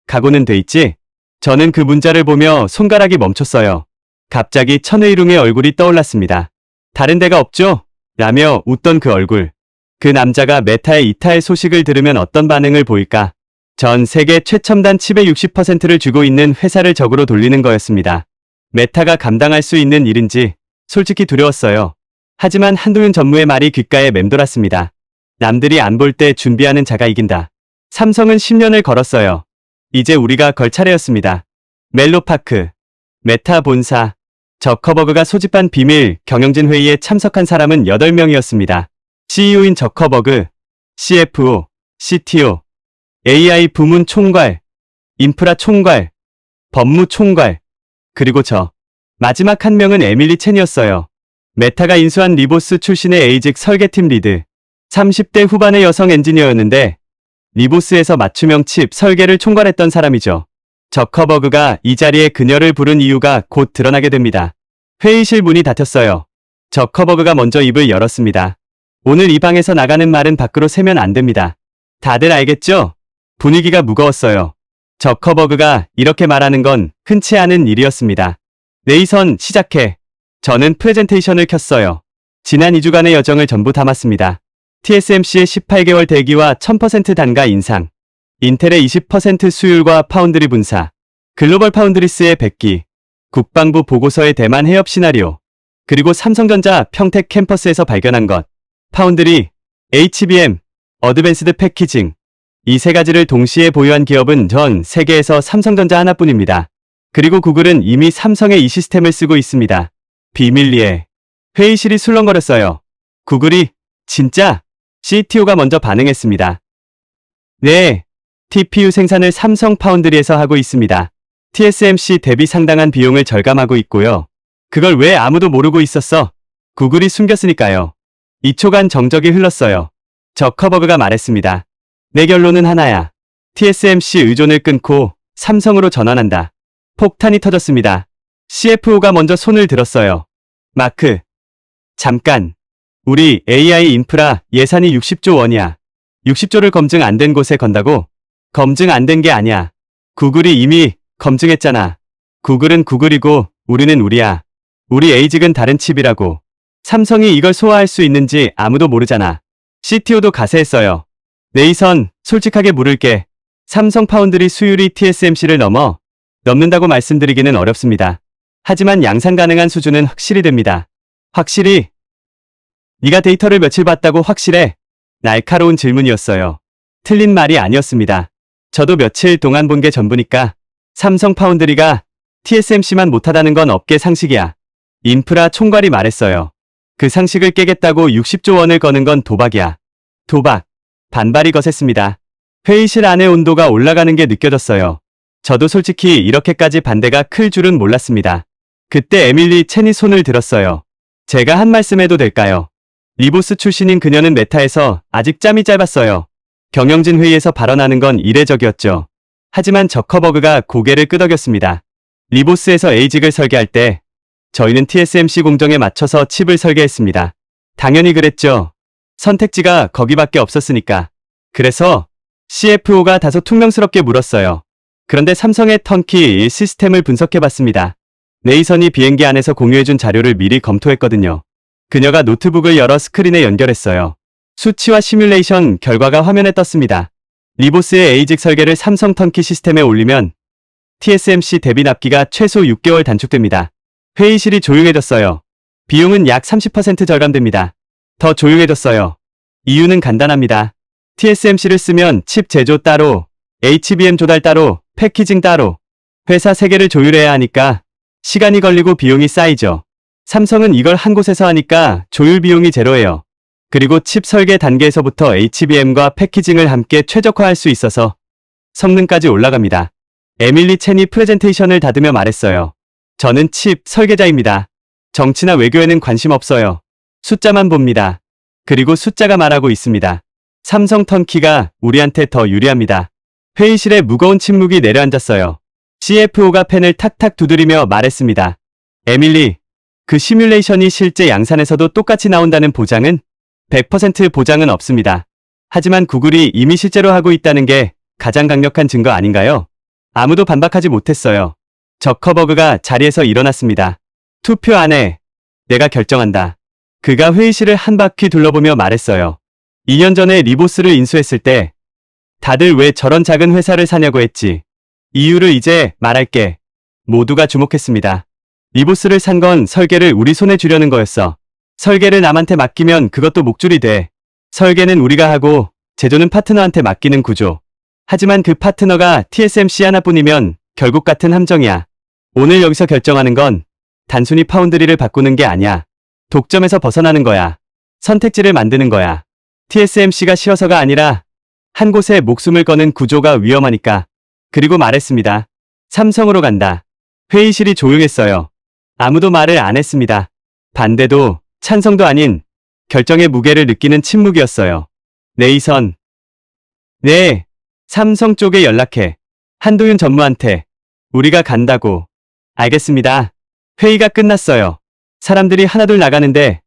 각오는 돼 있지? 저는 그 문자를 보며 손가락이 멈췄어요. 갑자기 천의룡의 얼굴이 떠올랐습니다. 다른 데가 없죠? 라며 웃던 그 얼굴. 그 남자가 메타의 이탈 소식을 들으면 어떤 반응을 보일까? 전 세계 최첨단 칩의 60%를 주고 있는 회사를 적으로 돌리는 거였습니다. 메타가 감당할 수 있는 일인지 솔직히 두려웠어요. 하지만 한동윤 전무의 말이 귓가에 맴돌았습니다. 남들이 안 볼 때 준비하는 자가 이긴다. 삼성은 10년을 걸었어요. 이제 우리가 걸 차례였습니다. 멜로파크, 메타 본사, 저커버그가 소집한 비밀 경영진 회의에 참석한 사람은 8명이었습니다. CEO인 저커버그, CFO, CTO, AI 부문 총괄, 인프라 총괄, 법무 총괄, 그리고 저. 마지막 한 명은 에밀리 첸이었어요. 메타가 인수한 리보스 출신의 에이직 설계팀 리드. 30대 후반의 여성 엔지니어였는데 리보스에서 맞춤형 칩 설계를 총괄했던 사람이죠. 저커버그가 이 자리에 그녀를 부른 이유가 곧 드러나게 됩니다. 회의실 문이 닫혔어요. 저커버그가 먼저 입을 열었습니다. 오늘 이 방에서 나가는 말은 밖으로 새면 안 됩니다. 다들 알겠죠? 분위기가 무거웠어요. 저커버그가 이렇게 말하는 건 흔치 않은 일이었습니다. 네이선 시작해. 저는 프레젠테이션을 켰어요. 지난 2주간의 여정을 전부 담았습니다. TSMC의 18개월 대기와 1000% 단가 인상, 인텔의 20% 수율과 파운드리 분사, 글로벌 파운드리스의 100기, 국방부 보고서의 대만 해협 시나리오, 그리고 삼성전자 평택 캠퍼스에서 발견한 것, 파운드리, HBM, 어드밴스드 패키징, 이 세 가지를 동시에 보유한 기업은 전 세계에서 삼성전자 하나뿐입니다. 그리고 구글은 이미 삼성의 이 시스템을 쓰고 있습니다. 비밀리에. 회의실이 술렁거렸어요. 구글이 진짜? CTO가 먼저 반응했습니다. 네, TPU 생산을 삼성 파운드리에서 하고 있습니다. TSMC 대비 상당한 비용을 절감하고 있고요. 그걸 왜 아무도 모르고 있었어? 구글이 숨겼으니까요. 2초간 정적이 흘렀어요. 저커버그가 말했습니다. 내 결론은 하나야. TSMC 의존을 끊고 삼성으로 전환한다. 폭탄이 터졌습니다. CFO가 먼저 손을 들었어요. 마크. 잠깐. 우리 AI 인프라 예산이 60조 원이야. 60조를 검증 안 된 곳에 건다고? 검증 안 된 게 아니야. 구글이 이미 검증했잖아. 구글은 구글이고 우리는 우리야. 우리 에이직은 다른 칩이라고. 삼성이 이걸 소화할 수 있는지 아무도 모르잖아. CTO도 가세했어요. 네이선, 솔직하게 물을게. 삼성 파운드리 수율이 TSMC를 넘는다고 말씀드리기는 어렵습니다. 하지만 양산 가능한 수준은 확실히 됩니다. 확실히? 네가 데이터를 며칠 봤다고 확실해? 날카로운 질문이었어요. 틀린 말이 아니었습니다. 저도 며칠 동안 본 게 전부니까. 삼성 파운드리가 TSMC만 못하다는 건 업계 상식이야. 인프라 총괄이 말했어요. 그 상식을 깨겠다고 60조 원을 거는 건 도박이야. 도박. 반발이 거셌습니다. 회의실 안의 온도가 올라가는 게 느껴졌어요. 저도 솔직히 이렇게까지 반대가 클 줄은 몰랐습니다. 그때 에밀리 첸이 손을 들었어요. 제가 한 말씀 해도 될까요? 리보스 출신인 그녀는 메타에서 아직 짬이 짧았어요. 경영진 회의에서 발언하는 건 이례적이었죠. 하지만 저커버그가 고개를 끄덕였습니다. 리보스에서 에이직을 설계할 때 저희는 TSMC 공정에 맞춰서 칩을 설계했습니다. 당연히 그랬죠. 선택지가 거기밖에 없었으니까. 그래서 CFO가 다소 퉁명스럽게 물었어요. 그런데 삼성의 턴키 시스템을 분석해봤습니다. 네이선이 비행기 안에서 공유해준 자료를 미리 검토했거든요. 그녀가 노트북을 열어 스크린에 연결했어요. 수치와 시뮬레이션 결과가 화면에 떴습니다. 리보스의 에이직 설계를 삼성 턴키 시스템에 올리면 TSMC 대비 납기가 최소 6개월 단축됩니다. 회의실이 조용해졌어요. 비용은 약 30% 절감됩니다. 더 조용해졌어요. 이유는 간단합니다. TSMC를 쓰면 칩 제조 따로, HBM 조달 따로, 패키징 따로. 회사 3개를 조율해야 하니까 시간이 걸리고 비용이 쌓이죠. 삼성은 이걸 한 곳에서 하니까 조율 비용이 제로예요. 그리고 칩 설계 단계에서부터 HBM과 패키징을 함께 최적화할 수 있어서 성능까지 올라갑니다. 에밀리 첸이 프레젠테이션을 닫으며 말했어요. 저는 칩 설계자입니다. 정치나 외교에는 관심 없어요. 숫자만 봅니다. 그리고 숫자가 말하고 있습니다. 삼성 턴키가 우리한테 더 유리합니다. 회의실에 무거운 침묵이 내려앉았어요. CFO가 펜을 탁탁 두드리며 말했습니다. 에밀리, 그 시뮬레이션이 실제 양산에서도 똑같이 나온다는 보장은 100% 보장은 없습니다. 하지만 구글이 이미 실제로 하고 있다는 게 가장 강력한 증거 아닌가요? 아무도 반박하지 못했어요. 저커버그가 자리에서 일어났습니다. 투표 안 해. 내가 결정한다. 그가 회의실을 한 바퀴 둘러보며 말했어요. 2년 전에 리보스를 인수했을 때 다들 왜 저런 작은 회사를 사냐고 했지. 이유를 이제 말할게. 모두가 주목했습니다. 리보스를 산 건 설계를 우리 손에 주려는 거였어. 설계를 남한테 맡기면 그것도 목줄이 돼. 설계는 우리가 하고 제조는 파트너한테 맡기는 구조. 하지만 그 파트너가 TSMC 하나뿐이면 결국 같은 함정이야. 오늘 여기서 결정하는 건 단순히 파운드리를 바꾸는 게 아니야. 독점에서 벗어나는 거야. 선택지를 만드는 거야. TSMC가 쉬어서가 아니라 한 곳에 목숨을 거는 구조가 위험하니까. 그리고 말했습니다. 삼성으로 간다. 회의실이 조용했어요. 아무도 말을 안 했습니다. 반대도 찬성도 아닌 결정의 무게를 느끼는 침묵이었어요. 네이선. 네. 삼성 쪽에 연락해. 한도윤 전무한테. 우리가 간다고. 알겠습니다. 회의가 끝났어요. 사람들이 하나둘 나가는데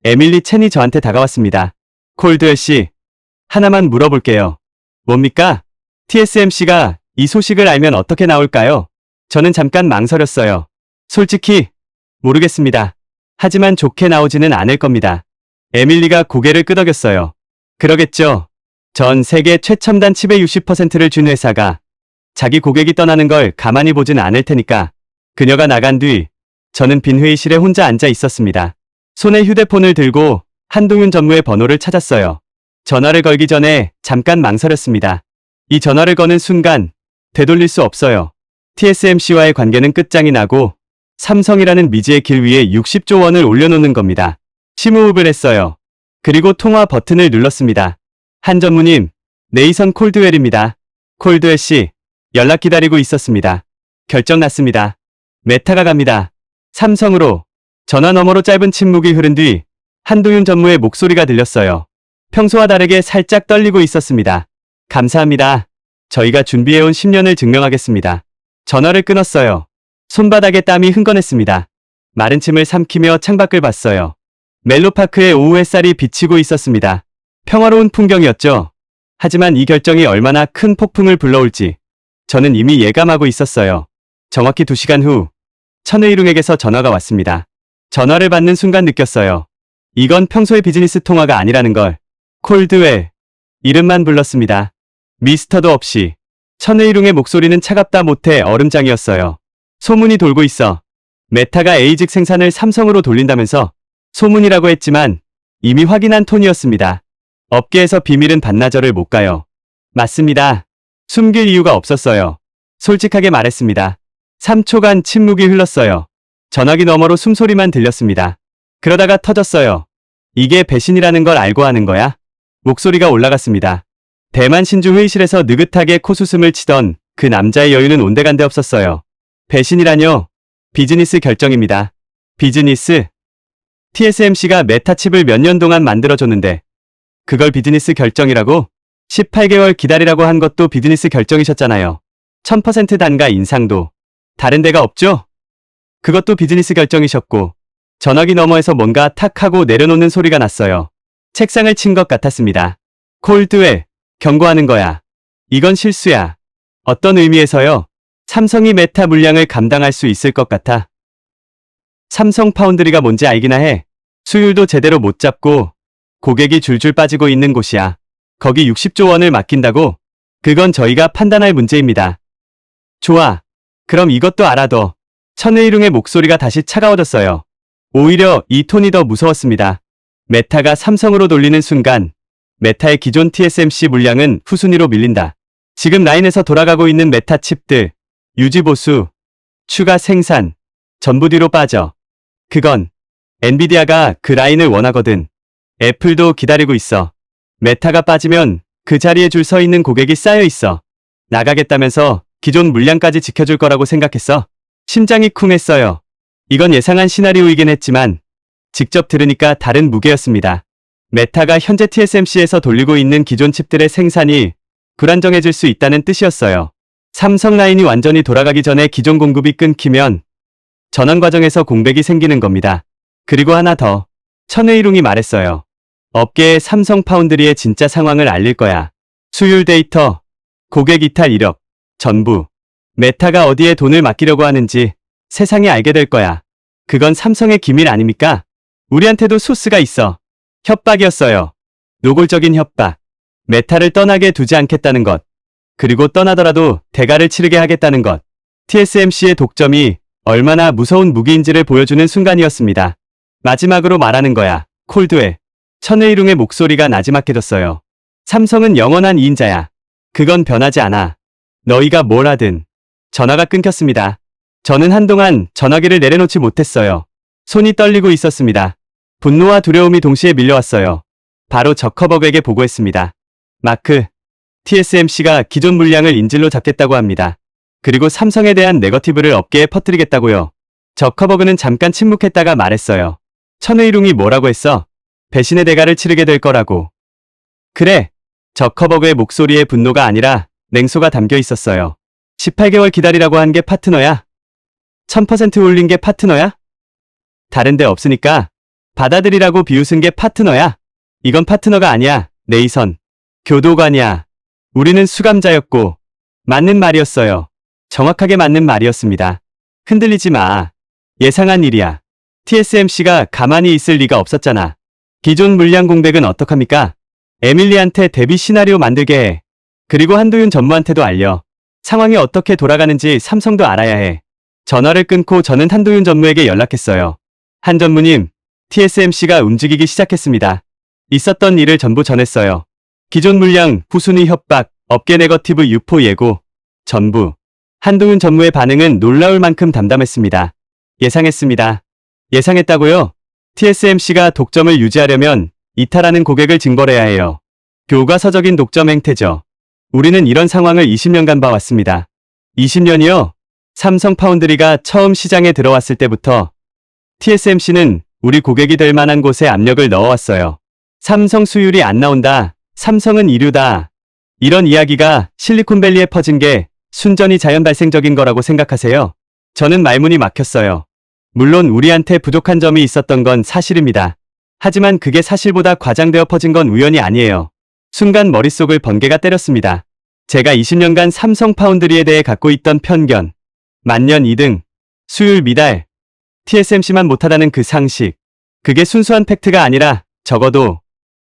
에밀리 첸이 저한테 다가왔습니다. 콜드웰 씨, 하나만 물어볼게요. 뭡니까? TSMC가 이 소식을 알면 어떻게 나올까요? 저는 잠깐 망설였어요. 솔직히 모르겠습니다. 하지만 좋게 나오지는 않을 겁니다. 에밀리가 고개를 끄덕였어요. 그러겠죠. 전 세계 최첨단 칩의 60%를 준 회사가 자기 고객이 떠나는 걸 가만히 보진 않을 테니까. 그녀가 나간 뒤 저는 빈 회의실에 혼자 앉아 있었습니다. 손에 휴대폰을 들고 한동윤 전무의 번호를 찾았어요. 전화를 걸기 전에 잠깐 망설였습니다. 이 전화를 거는 순간 되돌릴 수 없어요. TSMC와의 관계는 끝장이 나고 삼성이라는 미지의 길 위에 60조 원을 올려놓는 겁니다. 심호흡을 했어요. 그리고 통화 버튼을 눌렀습니다. 한 전무님, 네이선 콜드웰입니다. 콜드웰 씨, 연락 기다리고 있었습니다. 결정 났습니다. 메타가 갑니다. 삼성으로. 전화 너머로 짧은 침묵이 흐른 뒤 한동윤 전무의 목소리가 들렸어요. 평소와 다르게 살짝 떨리고 있었습니다. 감사합니다. 저희가 준비해온 10년을 증명하겠습니다. 전화를 끊었어요. 손바닥에 땀이 흥건했습니다. 마른 침을 삼키며 창밖을 봤어요. 멜로파크의 오후 햇살이 비치고 있었습니다. 평화로운 풍경이었죠. 하지만 이 결정이 얼마나 큰 폭풍을 불러올지 저는 이미 예감하고 있었어요. 정확히 2시간 후 천의룡에게서 전화가 왔습니다. 전화를 받는 순간 느꼈어요. 이건 평소의 비즈니스 통화가 아니라는 걸. 콜드웰. 이름만 불렀습니다. 미스터도 없이. 천의룡의 목소리는 차갑다 못해 얼음장이었어요. 소문이 돌고 있어. 메타가 에이직 생산을 삼성으로 돌린다면서. 소문이라고 했지만 이미 확인한 톤이었습니다. 업계에서 비밀은 반나절을 못 가요. 맞습니다. 숨길 이유가 없었어요. 솔직하게 말했습니다. 3초간 침묵이 흘렀어요. 전화기 너머로 숨소리만 들렸습니다. 그러다가 터졌어요. 이게 배신이라는 걸 알고 하는 거야? 목소리가 올라갔습니다. 대만 신주 회의실에서 느긋하게 코수음을 치던 그 남자의 여유는 온데간데 없었어요. 배신이라뇨? 비즈니스 결정입니다. 비즈니스? TSMC가 메타칩을 몇 년 동안 만들어줬는데 그걸 비즈니스 결정이라고? 18개월 기다리라고 한 것도 비즈니스 결정이셨잖아요. 1000% 단가 인상도 다른 데가 없죠? 그것도 비즈니스 결정이셨고 전화기 너머에서 뭔가 탁 하고 내려놓는 소리가 났어요. 책상을 친 것 같았습니다. 콜드웰, 경고하는 거야. 이건 실수야. 어떤 의미에서요? 삼성이 메타 물량을 감당할 수 있을 것 같아. 삼성 파운드리가 뭔지 알기나 해. 수율도 제대로 못 잡고 고객이 줄줄 빠지고 있는 곳이야. 거기 60조 원을 맡긴다고? 그건 저희가 판단할 문제입니다. 좋아. 그럼 이것도 알아둬. 천의룡의 목소리가 다시 차가워졌어요. 오히려 이 톤이 더 무서웠습니다. 메타가 삼성으로 돌리는 순간 메타의 기존 TSMC 물량은 후순위로 밀린다. 지금 라인에서 돌아가고 있는 메타 칩들, 유지보수, 추가 생산, 전부 뒤로 빠져. 그건 엔비디아가 그 라인을 원하거든. 애플도 기다리고 있어. 메타가 빠지면 그 자리에 줄 서 있는 고객이 쌓여 있어. 나가겠다면서 기존 물량까지 지켜줄 거라고 생각했어? 심장이 쿵했어요. 이건 예상한 시나리오이긴 했지만 직접 들으니까 다른 무게였습니다. 메타가 현재 TSMC에서 돌리고 있는 기존 칩들의 생산이 불안정해질 수 있다는 뜻이었어요. 삼성 라인이 완전히 돌아가기 전에 기존 공급이 끊기면 전환 과정에서 공백이 생기는 겁니다. 그리고 하나 더. 천의룡이 말했어요. 업계에 삼성 파운드리의 진짜 상황을 알릴 거야. 수율 데이터, 고객 이탈 이력, 전부. 메타가 어디에 돈을 맡기려고 하는지 세상이 알게 될 거야. 그건 삼성의 기밀 아닙니까? 우리한테도 소스가 있어. 협박이었어요. 노골적인 협박. 메타를 떠나게 두지 않겠다는 것. 그리고 떠나더라도 대가를 치르게 하겠다는 것. TSMC의 독점이 얼마나 무서운 무기인지를 보여주는 순간이었습니다. 마지막으로 말하는 거야. 콜드웰. 천의룡의 목소리가 나지막해졌어요. 삼성은 영원한 2인자야. 그건 변하지 않아. 너희가 뭘 하든. 전화가 끊겼습니다. 저는 한동안 전화기를 내려놓지 못했어요. 손이 떨리고 있었습니다. 분노와 두려움이 동시에 밀려왔어요. 바로 저커버그에게 보고했습니다. 마크, TSMC가 기존 물량을 인질로 잡겠다고 합니다. 그리고 삼성에 대한 네거티브를 업계에 퍼뜨리겠다고요. 저커버그는 잠깐 침묵했다가 말했어요. 천의룡이 뭐라고 했어? 배신의 대가를 치르게 될 거라고. 그래. 저커버그의 목소리에 분노가 아니라 냉소가 담겨 있었어요. 18개월 기다리라고 한 게 파트너야? 1000% 올린 게 파트너야? 다른 데 없으니까 받아들이라고 비웃은 게 파트너야? 이건 파트너가 아니야. 네이선. 교도관이야. 우리는 수감자였고 맞는 말이었어요. 정확하게 맞는 말이었습니다. 흔들리지 마. 예상한 일이야. TSMC가 가만히 있을 리가 없었잖아. 기존 물량 공백은 어떡합니까? 에밀리한테 데뷔 시나리오 만들게 해. 그리고 한도윤 전무한테도 알려. 상황이 어떻게 돌아가는지 삼성도 알아야 해. 전화를 끊고 저는 한도윤 전무에게 연락했어요. 한 전무님, TSMC가 움직이기 시작했습니다. 있었던 일을 전부 전했어요. 기존 물량, 후순위 협박, 업계 네거티브 유포 예고, 전부. 한도윤 전무의 반응은 놀라울 만큼 담담했습니다. 예상했습니다. 예상했다고요? TSMC가 독점을 유지하려면 이탈하는 고객을 징벌해야 해요. 교과서적인 독점 행태죠. 우리는 이런 상황을 20년간 봐왔습니다. 20년이요? 삼성 파운드리가 처음 시장에 들어왔을 때부터 TSMC는 우리 고객이 될 만한 곳에 압력을 넣어왔어요. 삼성 수율이 안 나온다. 삼성은 이류다. 이런 이야기가 실리콘밸리에 퍼진 게 순전히 자연 발생적인 거라고 생각하세요? 저는 말문이 막혔어요. 물론 우리한테 부족한 점이 있었던 건 사실입니다. 하지만 그게 사실보다 과장되어 퍼진 건 우연이 아니에요. 순간 머릿속을 번개가 때렸습니다. 제가 20년간 삼성 파운드리에 대해 갖고 있던 편견, 만년 2등, 수율 미달, TSMC만 못하다는 그 상식, 그게 순수한 팩트가 아니라 적어도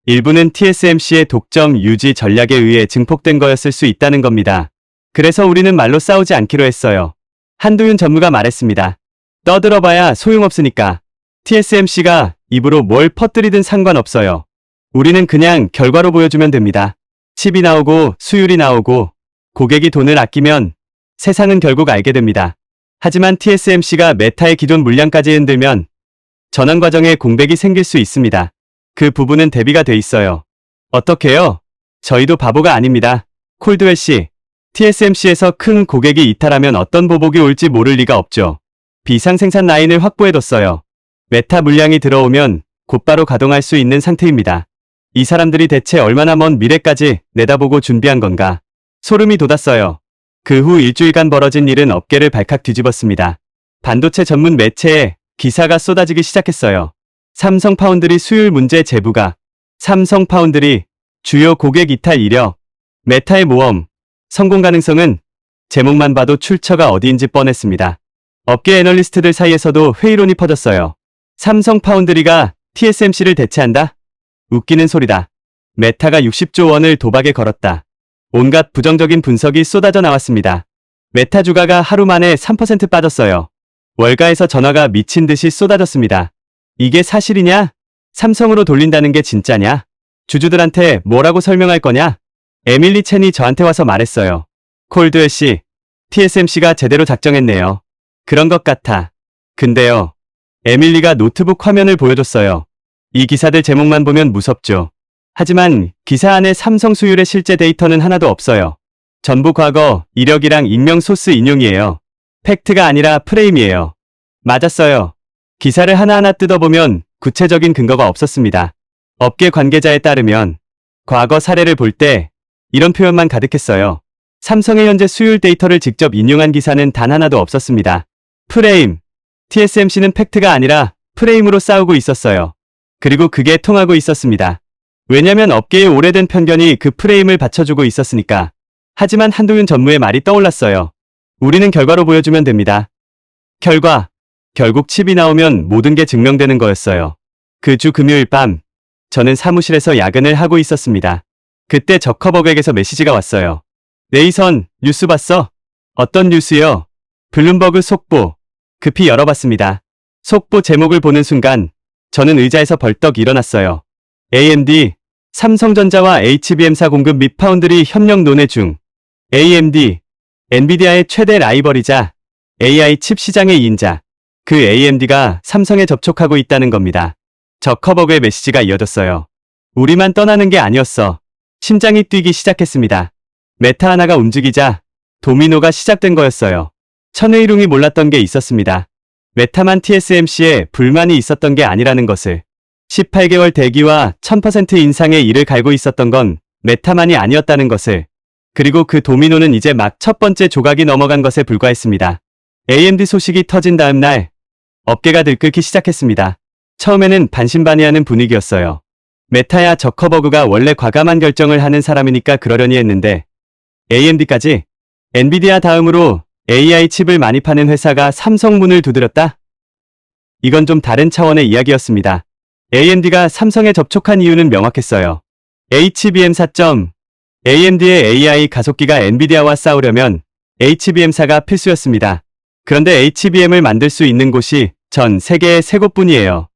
일부는 TSMC의 독점 유지 전략에 의해 증폭된 거였을 수 있다는 겁니다. 그래서 우리는 말로 싸우지 않기로 했어요. 한도윤 전무가 말했습니다. 떠들어봐야 소용없으니까. TSMC가 입으로 뭘 퍼뜨리든 상관없어요. 우리는 그냥 결과로 보여주면 됩니다. 칩이 나오고 수율이 나오고 고객이 돈을 아끼면 세상은 결국 알게 됩니다. 하지만 TSMC가 메타의 기존 물량까지 흔들면 전환 과정에 공백이 생길 수 있습니다. 그 부분은 대비가 돼 있어요. 어떻게요? 저희도 바보가 아닙니다. 콜드웰 씨, TSMC에서 큰 고객이 이탈하면 어떤 보복이 올지 모를 리가 없죠. 비상생산 라인을 확보해뒀어요. 메타 물량이 들어오면 곧바로 가동할 수 있는 상태입니다. 이 사람들이 대체 얼마나 먼 미래까지 내다보고 준비한 건가. 소름이 돋았어요. 그 후 일주일간 벌어진 일은 업계를 발칵 뒤집었습니다. 반도체 전문 매체에 기사가 쏟아지기 시작했어요. 삼성 파운드리 수율 문제 제보가, 삼성 파운드리 주요 고객 이탈 이력, 메타의 모험, 성공 가능성은 제목만 봐도 출처가 어디인지 뻔했습니다. 업계 애널리스트들 사이에서도 회의론이 퍼졌어요. 삼성 파운드리가 TSMC를 대체한다? 웃기는 소리다. 메타가 60조 원을 도박에 걸었다. 온갖 부정적인 분석이 쏟아져 나왔습니다. 메타 주가가 하루 만에 3% 빠졌어요. 월가에서 전화가 미친 듯이 쏟아졌습니다. 이게 사실이냐? 삼성으로 돌린다는 게 진짜냐? 주주들한테 뭐라고 설명할 거냐? 에밀리 첸이 저한테 와서 말했어요. 콜드웰 씨, TSMC가 제대로 작정했네요. 그런 것 같아. 근데요. 에밀리가 노트북 화면을 보여줬어요. 이 기사들 제목만 보면 무섭죠. 하지만 기사 안에 삼성 수율의 실제 데이터는 하나도 없어요. 전부 과거, 이력이랑 익명 소스 인용이에요. 팩트가 아니라 프레임이에요. 맞았어요. 기사를 하나하나 뜯어보면 구체적인 근거가 없었습니다. 업계 관계자에 따르면 과거 사례를 볼 때 이런 표현만 가득했어요. 삼성의 현재 수율 데이터를 직접 인용한 기사는 단 하나도 없었습니다. 프레임. TSMC는 팩트가 아니라 프레임으로 싸우고 있었어요. 그리고 그게 통하고 있었습니다. 왜냐면 업계의 오래된 편견이 그 프레임을 받쳐주고 있었으니까. 하지만 한도윤 전무의 말이 떠올랐어요. 우리는 결과로 보여주면 됩니다. 결과. 결국 칩이 나오면 모든 게 증명되는 거였어요. 그 주 금요일 밤, 저는 사무실에서 야근을 하고 있었습니다. 그때 저커버그에게서 메시지가 왔어요. 네이선, 뉴스 봤어? 어떤 뉴스요? 블룸버그 속보. 급히 열어봤습니다. 속보 제목을 보는 순간 저는 의자에서 벌떡 일어났어요. AMD, 삼성전자와 HBM사 공급 및 파운드리 협력 논의 중. AMD, 엔비디아의 최대 라이벌이자 AI 칩 시장의 2인자. 그 AMD가 삼성에 접촉하고 있다는 겁니다. 저커버그의 메시지가 이어졌어요. 우리만 떠나는 게 아니었어. 심장이 뛰기 시작했습니다. 메타 하나가 움직이자 도미노가 시작된 거였어요. 천의룡이 몰랐던 게 있었습니다. 메타만 TSMC에 불만이 있었던 게 아니라는 것을. 18개월 대기와 1000% 인상의 이를 갈고 있었던 건 메타만이 아니었다는 것을. 그리고 그 도미노는 이제 막 첫 번째 조각이 넘어간 것에 불과했습니다. AMD 소식이 터진 다음 날 업계가 들끓기 시작했습니다. 처음에는 반신반의하는 분위기였어요. 메타야 저커버그가 원래 과감한 결정을 하는 사람이니까 그러려니 했는데 AMD까지 엔비디아 다음으로 AI 칩을 많이 파는 회사가 삼성 문을 두드렸다? 이건 좀 다른 차원의 이야기였습니다. AMD가 삼성에 접촉한 이유는 명확했어요. HBM 4점. AMD의 AI 가속기가 엔비디아와 싸우려면 HBM사가 필수였습니다. 그런데 HBM을 만들 수 있는 곳이 전 세계에 3곳뿐이에요.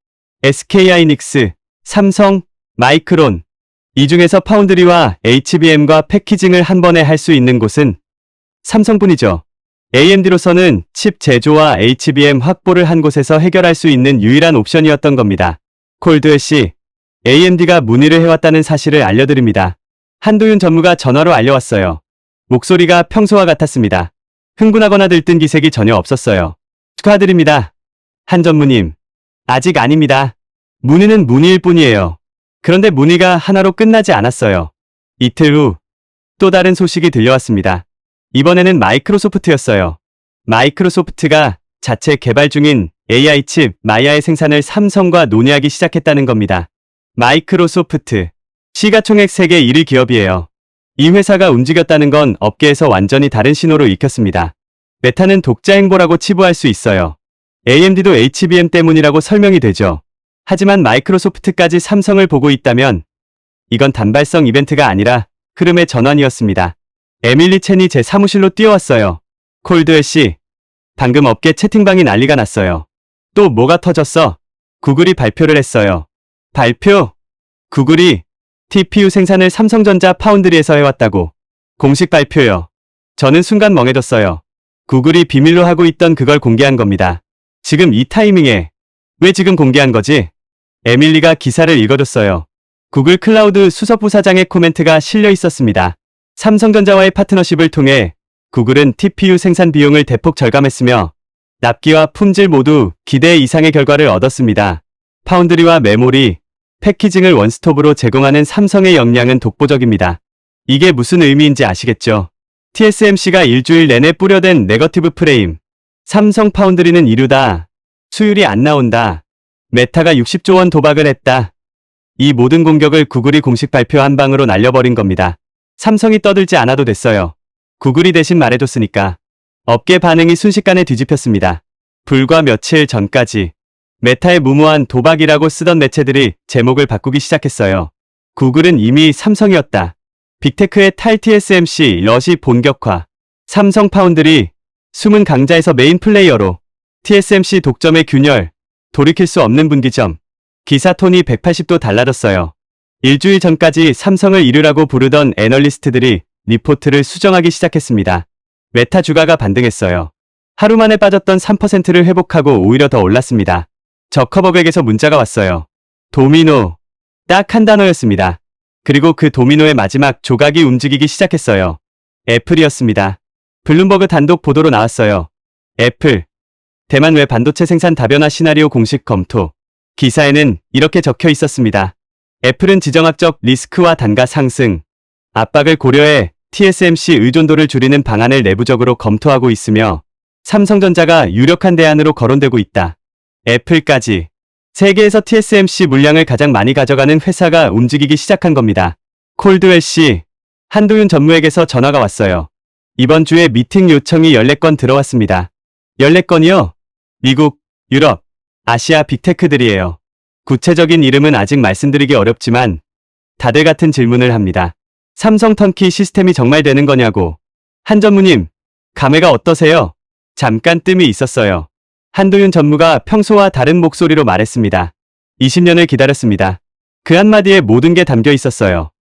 SK하이닉스, 삼성, 마이크론. 이 중에서 파운드리와 HBM과 패키징을 한 번에 할 수 있는 곳은 삼성뿐이죠. AMD로서는 칩 제조와 HBM 확보를 한 곳에서 해결할 수 있는 유일한 옵션이었던 겁니다. 콜드웰씨, AMD가 문의를 해왔다는 사실을 알려드립니다. 한도윤 전무가 전화로 알려왔어요. 목소리가 평소와 같았습니다. 흥분하거나 들뜬 기색이 전혀 없었어요. 축하드립니다. 한 전무님. 아직 아닙니다. 문의는 문의일 뿐이에요. 그런데 문의가 하나로 끝나지 않았어요. 이틀 후 또 다른 소식이 들려왔습니다. 이번에는 마이크로소프트였어요. 마이크로소프트가 자체 개발 중인 AI 칩 마야의 생산을 삼성과 논의하기 시작했다는 겁니다. 마이크로소프트, 시가총액 세계 1위 기업이에요. 이 회사가 움직였다는 건 업계에서 완전히 다른 신호로 읽혔습니다. 메타는 독자 행보라고 치부할 수 있어요. AMD도 HBM 때문이라고 설명이 되죠. 하지만 마이크로소프트까지 삼성을 보고 있다면 이건 단발성 이벤트가 아니라 흐름의 전환이었습니다. 에밀리 첸이 제 사무실로 뛰어왔어요. 콜드웰씨, 방금 업계 채팅방이 난리가 났어요. 또 뭐가 터졌어? 구글이 발표를 했어요. 발표? 구글이 TPU 생산을 삼성전자 파운드리에서 해왔다고. 공식 발표요. 저는 순간 멍해졌어요. 구글이 비밀로 하고 있던 그걸 공개한 겁니다. 지금 이 타이밍에 왜 지금 공개한 거지? 에밀리가 기사를 읽어줬어요. 구글 클라우드 수석부사장의 코멘트가 실려 있었습니다. 삼성전자와의 파트너십을 통해 구글은 TPU 생산 비용을 대폭 절감했으며 납기와 품질 모두 기대 이상의 결과를 얻었습니다. 파운드리와 메모리, 패키징을 원스톱으로 제공하는 삼성의 역량은 독보적입니다. 이게 무슨 의미인지 아시겠죠? TSMC가 일주일 내내 뿌려댄 네거티브 프레임. 삼성 파운드리는 이루다. 수율이 안 나온다. 메타가 60조 원 도박을 했다. 이 모든 공격을 구글이 공식 발표 한 방으로 날려버린 겁니다. 삼성이 떠들지 않아도 됐어요. 구글이 대신 말해줬으니까. 업계 반응이 순식간에 뒤집혔습니다. 불과 며칠 전까지 메타의 무모한 도박이라고 쓰던 매체들이 제목을 바꾸기 시작했어요. 구글은 이미 삼성이었다. 빅테크의 탈 TSMC 러시 본격화. 삼성 파운드리 숨은 강자에서 메인 플레이어로. TSMC 독점의 균열. 돌이킬 수 없는 분기점. 기사 톤이 180도 달라졌어요. 일주일 전까지 삼성을 이르라고 부르던 애널리스트들이 리포트를 수정하기 시작했습니다. 메타 주가가 반등했어요. 하루 만에 빠졌던 3%를 회복하고 오히려 더 올랐습니다. 저커버그에게서 문자가 왔어요. 도미노. 딱 한 단어였습니다. 그리고 그 도미노의 마지막 조각이 움직이기 시작했어요. 애플이었습니다. 블룸버그 단독 보도로 나왔어요. 애플. 대만 외 반도체 생산 다변화 시나리오 공식 검토. 기사에는 이렇게 적혀 있었습니다. 애플은 지정학적 리스크와 단가 상승, 압박을 고려해 TSMC 의존도를 줄이는 방안을 내부적으로 검토하고 있으며 삼성전자가 유력한 대안으로 거론되고 있다. 애플까지. 세계에서 TSMC 물량을 가장 많이 가져가는 회사가 움직이기 시작한 겁니다. 콜드웰씨, 한도윤 전무에게서 전화가 왔어요. 이번 주에 미팅 요청이 14건 들어왔습니다. 14건이요? 미국, 유럽, 아시아 빅테크들이에요. 구체적인 이름은 아직 말씀드리기 어렵지만 다들 같은 질문을 합니다. 삼성 턴키 시스템이 정말 되는 거냐고. 한 전무님, 감회가 어떠세요? 잠깐 뜸이 있었어요. 한도윤 전무가 평소와 다른 목소리로 말했습니다. 20년을 기다렸습니다. 그 한마디에 모든 게 담겨 있었어요.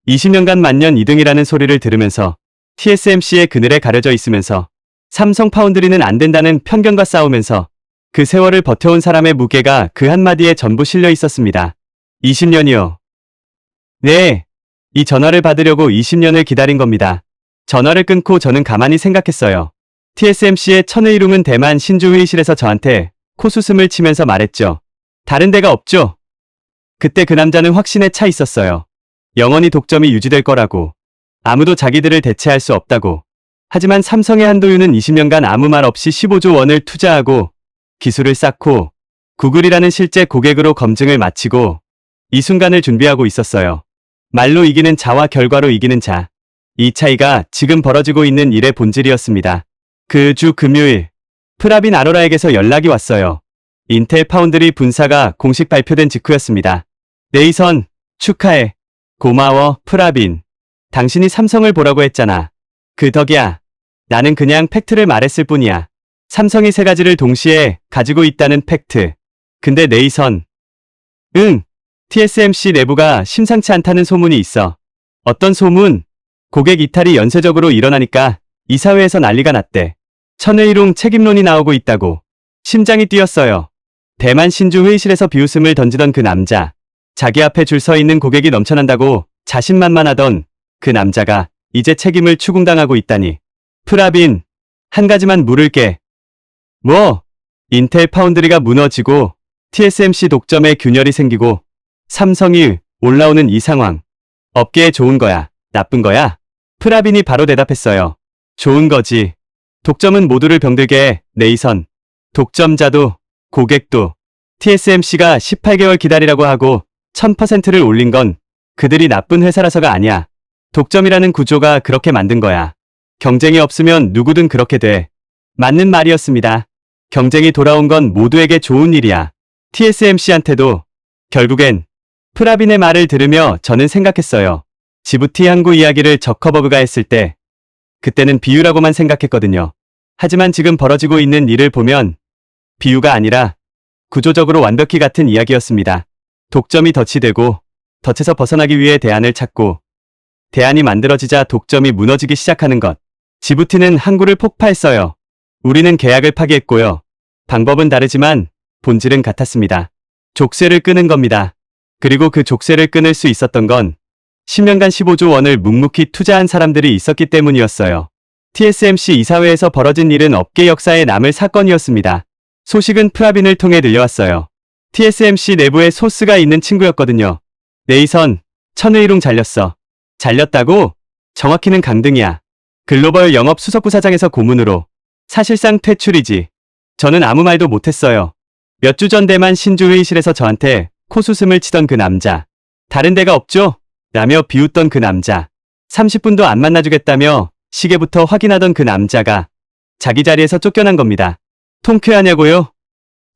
20년간 만년 2등이라는 소리를 들으면서 TSMC의 그늘에 가려져 있으면서 삼성 파운드리는 안 된다는 편견과 싸우면서 그 세월을 버텨온 사람의 무게가 그 한마디에 전부 실려 있었습니다. 20년이요. 네. 이 전화를 받으려고 20년을 기다린 겁니다. 전화를 끊고 저는 가만히 생각했어요. TSMC의 천의룡은 대만 신주 회의실에서 저한테 코수슴을 치면서 말했죠. 다른 데가 없죠? 그때 그 남자는 확신에 차 있었어요. 영원히 독점이 유지될 거라고. 아무도 자기들을 대체할 수 없다고. 하지만 삼성의 한도윤은 20년간 아무 말 없이 15조 원을 투자하고 기술을 쌓고 구글이라는 실제 고객으로 검증을 마치고 이 순간을 준비하고 있었어요. 말로 이기는 자와 결과로 이기는 자. 이 차이가 지금 벌어지고 있는 일의 본질이었습니다. 그 주 금요일, 프라빈 아로라에게서 연락이 왔어요. 인텔 파운드리 분사가 공식 발표된 직후였습니다. 네이선, 축하해. 고마워, 프라빈. 당신이 삼성을 보라고 했잖아. 그 덕이야. 나는 그냥 팩트를 말했을 뿐이야. 삼성이 세 가지를 동시에 가지고 있다는 팩트. 근데 네이선. 응. TSMC 내부가 심상치 않다는 소문이 있어. 어떤 소문? 고객 이탈이 연쇄적으로 일어나니까 이사회에서 난리가 났대. 천의룡 책임론이 나오고 있다고. 심장이 뛰었어요. 대만 신주 회의실에서 비웃음을 던지던 그 남자. 자기 앞에 줄 서 있는 고객이 넘쳐난다고 자신만만하던 그 남자가 이제 책임을 추궁당하고 있다니. 프라빈, 한 가지만 물을게. 뭐? 인텔 파운드리가 무너지고 TSMC 독점에 균열이 생기고 삼성이 올라오는 이 상황. 업계에 좋은 거야? 나쁜 거야? 프라빈이 바로 대답했어요. 좋은 거지. 독점은 모두를 병들게 해, 네이선. 독점자도, 고객도. TSMC가 18개월 기다리라고 하고 1000%를 올린 건 그들이 나쁜 회사라서가 아니야. 독점이라는 구조가 그렇게 만든 거야. 경쟁이 없으면 누구든 그렇게 돼. 맞는 말이었습니다. 경쟁이 돌아온 건 모두에게 좋은 일이야. TSMC한테도. 결국엔 프라빈의 말을 들으며 저는 생각했어요. 지부티 항구 이야기를 저커버그가 했을 때 그때는 비유라고만 생각했거든요. 하지만 지금 벌어지고 있는 일을 보면 비유가 아니라 구조적으로 완벽히 같은 이야기였습니다. 독점이 덫이 덫에서 벗어나기 위해 대안을 찾고 대안이 만들어지자 독점이 무너지기 시작하는 것. 지부티는 항구를 폭파했어요. 우리는 계약을 파기했고요. 방법은 다르지만 본질은 같았습니다. 족쇄를 끄는 겁니다. 그리고 그 족쇄를 끊을 수 있었던 건 10년간 15조 원을 묵묵히 투자한 사람들이 있었기 때문이었어요. TSMC 이사회에서 벌어진 일은 업계 역사에 남을 사건이었습니다. 소식은 프라빈을 통해 들려왔어요. TSMC 내부에 소스가 있는 친구였거든요. 네이선, 천의룡 잘렸어. 잘렸다고? 정확히는 강등이야. 글로벌 영업 수석부사장에서 고문으로. 사실상 퇴출이지. 저는 아무 말도 못했어요. 몇 주 전 대만 신주 회의실에서 저한테 코수슴을 치던 그 남자. 다른 데가 없죠? 라며 비웃던 그 남자. 30분도 안 만나주겠다며 시계부터 확인하던 그 남자가 자기 자리에서 쫓겨난 겁니다. 통쾌하냐고요?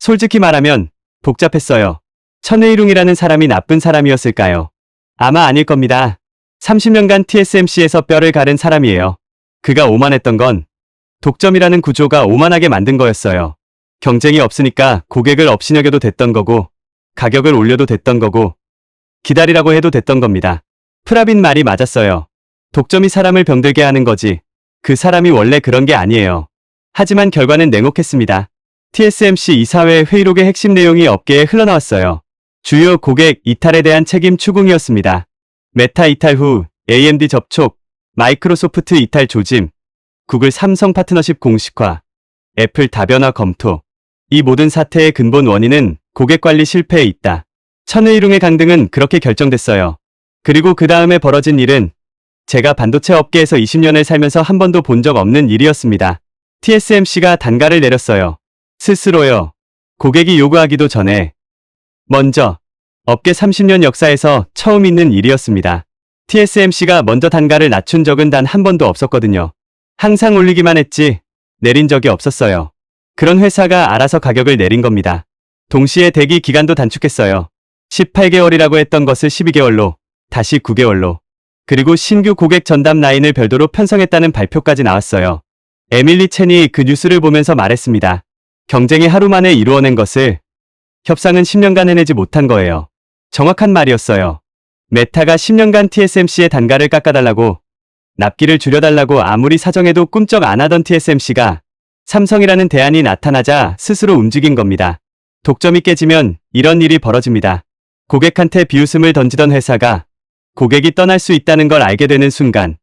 솔직히 말하면 복잡했어요. 천의룡이라는 사람이 나쁜 사람이었을까요? 아마 아닐 겁니다. 30년간 TSMC에서 뼈를 가른 사람이에요. 그가 오만했던 건 독점이라는 구조가 오만하게 만든 거였어요. 경쟁이 없으니까 고객을 업신여겨도 됐던 거고 가격을 올려도 됐던 거고 기다리라고 해도 됐던 겁니다. 프라빈 말이 맞았어요. 독점이 사람을 병들게 하는 거지. 그 사람이 원래 그런 게 아니에요. 하지만 결과는 냉혹했습니다. TSMC 이사회 회의록의 핵심 내용이 업계에 흘러나왔어요. 주요 고객 이탈에 대한 책임 추궁이었습니다. 메타 이탈 후 AMD 접촉, 마이크로소프트 이탈 조짐, 구글 삼성 파트너십 공식화, 애플 다변화 검토. 이 모든 사태의 근본 원인은 고객 관리 실패에 있다. 천의룡의 강등은 그렇게 결정됐어요. 그리고 그 다음에 벌어진 일은 제가 반도체 업계에서 20년을 살면서 한 번도 본 적 없는 일이었습니다. TSMC가 단가를 내렸어요. 스스로요. 고객이 요구하기도 전에. 먼저 업계 30년 역사에서 처음 있는 일이었습니다. TSMC가 먼저 단가를 낮춘 적은 단 한 번도 없었거든요. 항상 올리기만 했지 내린 적이 없었어요. 그런 회사가 알아서 가격을 내린 겁니다. 동시에 대기 기간도 단축했어요. 18개월이라고 했던 것을 12개월로, 다시 9개월로, 그리고 신규 고객 전담 라인을 별도로 편성했다는 발표까지 나왔어요. 에밀리 첸이 그 뉴스를 보면서 말했습니다. 경쟁이 하루 만에 이루어낸 것을 협상은 10년간 해내지 못한 거예요. 정확한 말이었어요. 메타가 10년간 TSMC의 단가를 깎아달라고, 납기를 줄여달라고 아무리 사정해도 꿈쩍 안 하던 TSMC가 삼성이라는 대안이 나타나자 스스로 움직인 겁니다. 독점이 깨지면 이런 일이 벌어집니다. 고객한테 비웃음을 던지던 회사가 고객이 떠날 수 있다는 걸 알게 되는 순간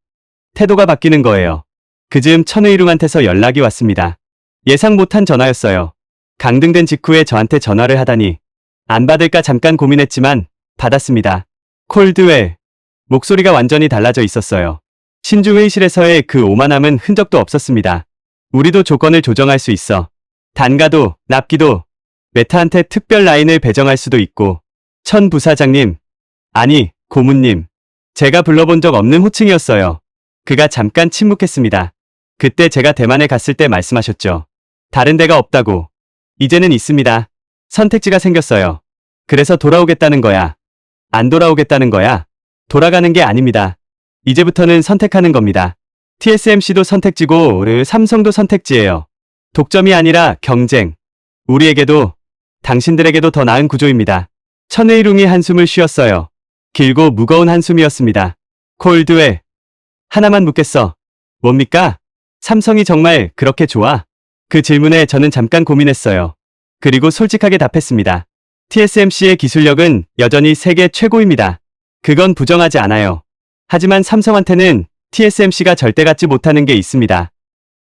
태도가 바뀌는 거예요. 그즈음 천의룡한테서 연락이 왔습니다. 예상 못한 전화였어요. 강등된 직후에 저한테 전화를 하다니 안 받을까 잠깐 고민했지만 받았습니다. 콜드웰. 목소리가 완전히 달라져 있었어요. 신주 회의실에서의 그 오만함은 흔적도 없었습니다. 우리도 조건을 조정할 수 있어. 단가도, 납기도, 메타한테 특별 라인을 배정할 수도 있고. 천 부사장님, 아니, 고문님. 제가 불러본 적 없는 호칭이었어요. 그가 잠깐 침묵했습니다. 그때 제가 대만에 갔을 때 말씀하셨죠. 다른 데가 없다고. 이제는 있습니다. 선택지가 생겼어요. 그래서 돌아오겠다는 거야. 안 돌아오겠다는 거야. 돌아가는 게 아닙니다. 이제부터는 선택하는 겁니다. TSMC도 선택지고 삼성도 선택지예요. 독점이 아니라 경쟁. 우리에게도 당신들에게도 더 나은 구조입니다. 천의룡이 한숨을 쉬었어요. 길고 무거운 한숨이었습니다. 콜드웰. 하나만 묻겠어. 뭡니까? 삼성이 정말 그렇게 좋아? 그 질문에 저는 잠깐 고민했어요. 그리고 솔직하게 답했습니다. TSMC의 기술력은 여전히 세계 최고입니다. 그건 부정하지 않아요. 하지만 삼성한테는 TSMC가 절대 갖지 못하는 게 있습니다.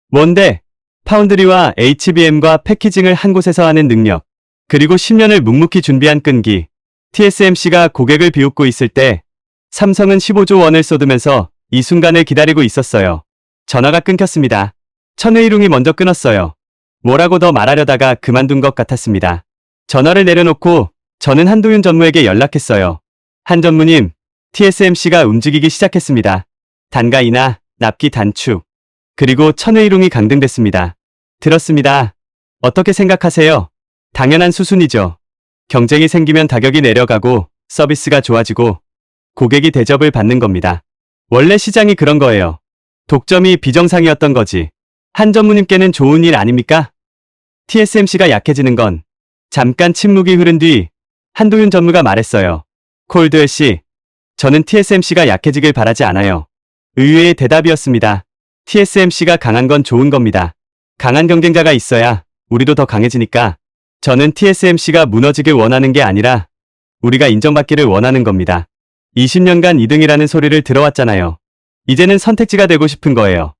뭔데? 파운드리와 HBM과 패키징을 한 곳에서 하는 능력, 그리고 10년을 묵묵히 준비한 끈기. TSMC가 고객을 비웃고 있을 때 삼성은 15조 원을 쏟으면서 이 순간을 기다리고 있었어요. 전화가 끊겼습니다. 천의룡이 먼저 끊었어요. 뭐라고 더 말하려다가 그만둔 것 같았습니다. 전화를 내려놓고 저는 한도윤 전무에게 연락했어요. 한 전무님, TSMC가 움직이기 시작했습니다. 단가 인하, 납기 단축. 그리고 천의룡이 강등됐습니다. 들었습니다. 어떻게 생각하세요? 당연한 수순이죠. 경쟁이 생기면 가격이 내려가고 서비스가 좋아지고 고객이 대접을 받는 겁니다. 원래 시장이 그런 거예요. 독점이 비정상이었던 거지. 한 전무님께는 좋은 일 아닙니까? TSMC가 약해지는 건. 잠깐 침묵이 흐른 뒤 한도윤 전무가 말했어요. 콜드웰 씨, 저는 TSMC가 약해지길 바라지 않아요. 의외의 대답이었습니다. TSMC가 강한 건 좋은 겁니다. 강한 경쟁자가 있어야 우리도 더 강해지니까. 저는 TSMC가 무너지길 원하는 게 아니라 우리가 인정받기를 원하는 겁니다. 20년간 2등이라는 소리를 들어왔잖아요. 이제는 선택지가 되고 싶은 거예요.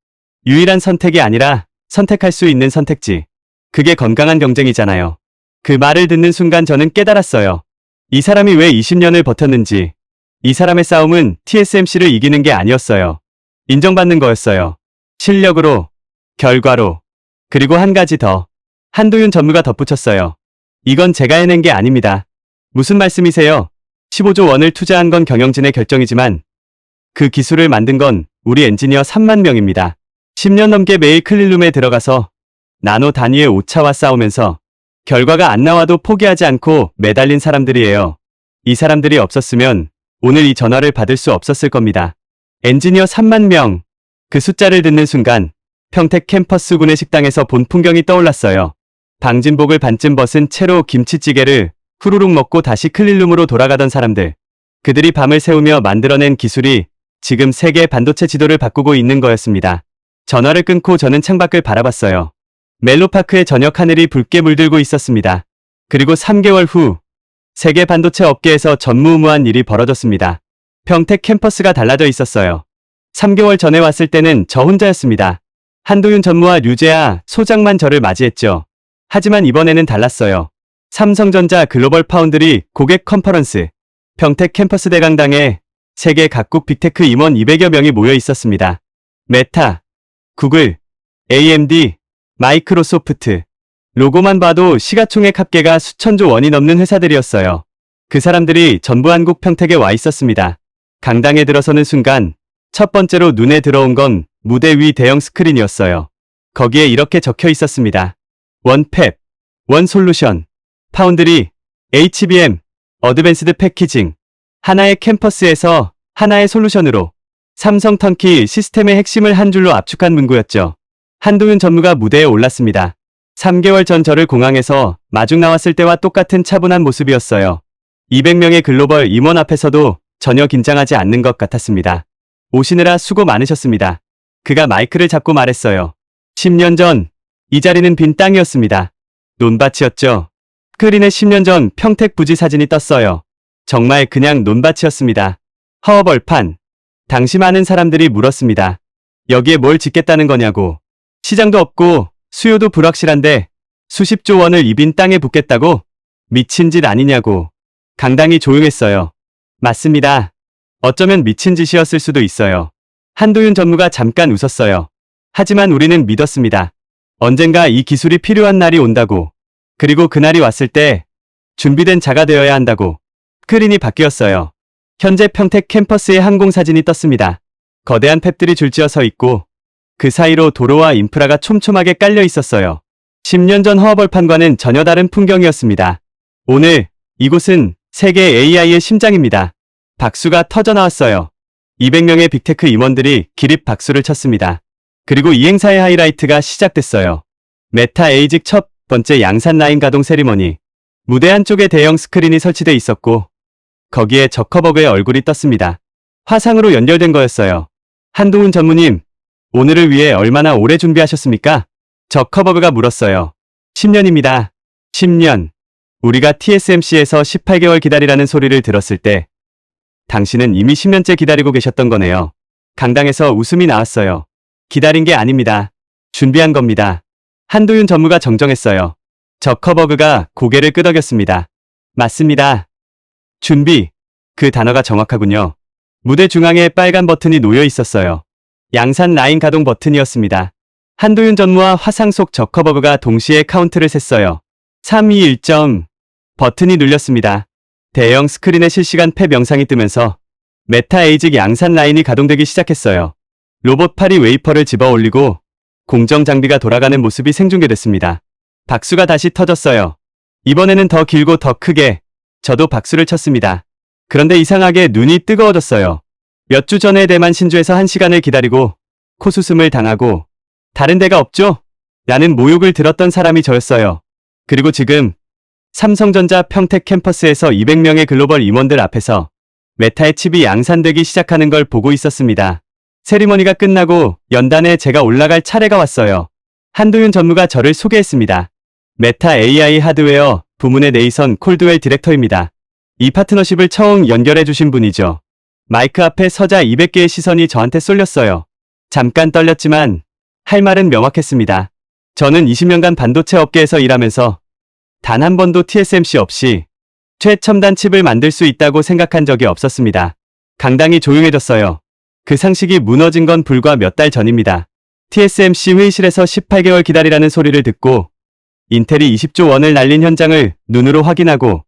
유일한 선택이 아니라 선택할 수 있는 선택지. 그게 건강한 경쟁이잖아요. 그 말을 듣는 순간 저는 깨달았어요. 이 사람이 왜 20년을 버텼는지. 이 사람의 싸움은 TSMC를 이기는 게 아니었어요. 인정받는 거였어요. 실력으로, 결과로, 그리고 한 가지 더. 한도윤 전무가 덧붙였어요. 이건 제가 해낸 게 아닙니다. 무슨 말씀이세요? 15조 원을 투자한 건 경영진의 결정이지만 그 기술을 만든 건 우리 엔지니어 3만 명입니다. 10년 넘게 매일 클린룸에 들어가서 나노 단위의 오차와 싸우면서 결과가 안 나와도 포기하지 않고 매달린 사람들이에요. 이 사람들이 없었으면 오늘 이 전화를 받을 수 없었을 겁니다. 엔지니어 3만 명. 그 숫자를 듣는 순간 평택 캠퍼스 구내 식당에서 본 풍경이 떠올랐어요. 방진복을 반쯤 벗은 채로 김치찌개를 후루룩 먹고 다시 클린룸으로 돌아가던 사람들. 그들이 밤을 새우며 만들어낸 기술이 지금 세계 반도체 지도를 바꾸고 있는 거였습니다. 전화를 끊고 저는 창밖을 바라봤어요. 멜로파크의 저녁 하늘이 붉게 물들고 있었습니다. 그리고 3개월 후 세계 반도체 업계에서 전무후무한 일이 벌어졌습니다. 평택 캠퍼스가 달라져 있었어요. 3개월 전에 왔을 때는 저 혼자였습니다. 한도윤 전무와 류재하 소장만 저를 맞이했죠. 하지만 이번에는 달랐어요. 삼성전자 글로벌 파운드리 고객 컨퍼런스, 평택 캠퍼스 대강당에 세계 각국 빅테크 임원 200여 명이 모여 있었습니다. 메타, 구글, AMD, 마이크로소프트. 로고만 봐도 시가총액 합계가 수천조 원이 넘는 회사들이었어요. 그 사람들이 전부 한국 평택에 와 있었습니다. 강당에 들어서는 순간 첫 번째로 눈에 들어온 건 무대 위 대형 스크린이었어요. 거기에 이렇게 적혀 있었습니다. 원팹, 원솔루션, 파운드리, HBM, 어드밴스드 패키징, 하나의 캠퍼스에서 하나의 솔루션으로 삼성 턴키 시스템의 핵심을 한 줄로 압축한 문구였죠. 한도윤 전무가 무대에 올랐습니다. 3개월 전 저를 공항에서 마중 나왔을 때와 똑같은 차분한 모습이었어요. 200명의 글로벌 임원 앞에서도 전혀 긴장하지 않는 것 같았습니다. 오시느라 수고 많으셨습니다. 그가 마이크를 잡고 말했어요. 10년 전 이 자리는 빈 땅이었습니다. 논밭이었죠. 스크린에 10년 전 평택 부지 사진이 떴어요. 정말 그냥 논밭이었습니다. 허허벌판. 당시 많은 사람들이 물었습니다. 여기에 뭘 짓겠다는 거냐고. 시장도 없고 수요도 불확실한데 수십조 원을 이 빈 땅에 붓겠다고? 미친 짓 아니냐고. 강당이 조용했어요. 맞습니다. 어쩌면 미친 짓이었을 수도 있어요. 한도윤 전무가 잠깐 웃었어요. 하지만 우리는 믿었습니다. 언젠가 이 기술이 필요한 날이 온다고. 그리고 그날이 왔을 때 준비된 자가 되어야 한다고. 스크린이 바뀌었어요. 현재 평택 캠퍼스의 항공사진이 떴습니다. 거대한 팹들이 줄지어 서 있고 그 사이로 도로와 인프라가 촘촘하게 깔려 있었어요. 10년 전 허허벌판과는 전혀 다른 풍경이었습니다. 오늘 이곳은 세계 AI의 심장입니다. 박수가 터져나왔어요. 200명의 빅테크 임원들이 기립 박수를 쳤습니다. 그리고 이 행사의 하이라이트가 시작됐어요. 메타 에이직 첫 번째 양산 라인 가동 세리머니. 무대 한쪽에 대형 스크린이 설치돼 있었고 거기에 저커버그의 얼굴이 떴습니다. 화상으로 연결된 거였어요. 한도훈 전무님, 오늘을 위해 얼마나 오래 준비하셨습니까? 저커버그가 물었어요. 10년입니다. 10년. 우리가 TSMC에서 18개월 기다리라는 소리를 들었을 때 당신은 이미 10년째 기다리고 계셨던 거네요. 강당에서 웃음이 나왔어요. 기다린 게 아닙니다. 준비한 겁니다. 한도윤 전무가 정정했어요. 저커버그가 고개를 끄덕였습니다. 맞습니다. 준비. 그 단어가 정확하군요. 무대 중앙에 빨간 버튼이 놓여 있었어요. 양산 라인 가동 버튼이었습니다. 한도윤 전무와 화상 속 저커버그가 동시에 카운트를 셌어요. 3, 2, 1점. 버튼이 눌렸습니다. 대형 스크린에 실시간 팹 영상이 뜨면서 메타 에이직 양산 라인이 가동되기 시작했어요. 로봇 팔이 웨이퍼를 집어 올리고 공정 장비가 돌아가는 모습이 생중계됐습니다. 박수가 다시 터졌어요. 이번에는 더 길고 더 크게. 저도 박수를 쳤습니다. 그런데 이상하게 눈이 뜨거워졌어요. 몇 주 전에 대만 신주에서 1시간을 기다리고 코수슴을 당하고 다른 데가 없죠? 라는 모욕을 들었던 사람이 저였어요. 그리고 지금 삼성전자 평택 캠퍼스에서 200명의 글로벌 임원들 앞에서 메타의 칩이 양산되기 시작하는 걸 보고 있었습니다. 세리머니가 끝나고 연단에 제가 올라갈 차례가 왔어요. 한도윤 전무가 저를 소개했습니다. 메타 AI 하드웨어 부문의 네이선 콜드웰 디렉터입니다. 이 파트너십을 처음 연결해 주신 분이죠. 마이크 앞에 서자 200개의 시선이 저한테 쏠렸어요. 잠깐 떨렸지만 할 말은 명확했습니다. 저는 20년간 반도체 업계에서 일하면서 단 한 번도 TSMC 없이 최첨단 칩을 만들 수 있다고 생각한 적이 없었습니다. 강당이 조용해졌어요. 그 상식이 무너진 건 불과 몇 달 전입니다. TSMC 회의실에서 18개월 기다리라는 소리를 듣고 인텔이 20조 원을 날린 현장을 눈으로 확인하고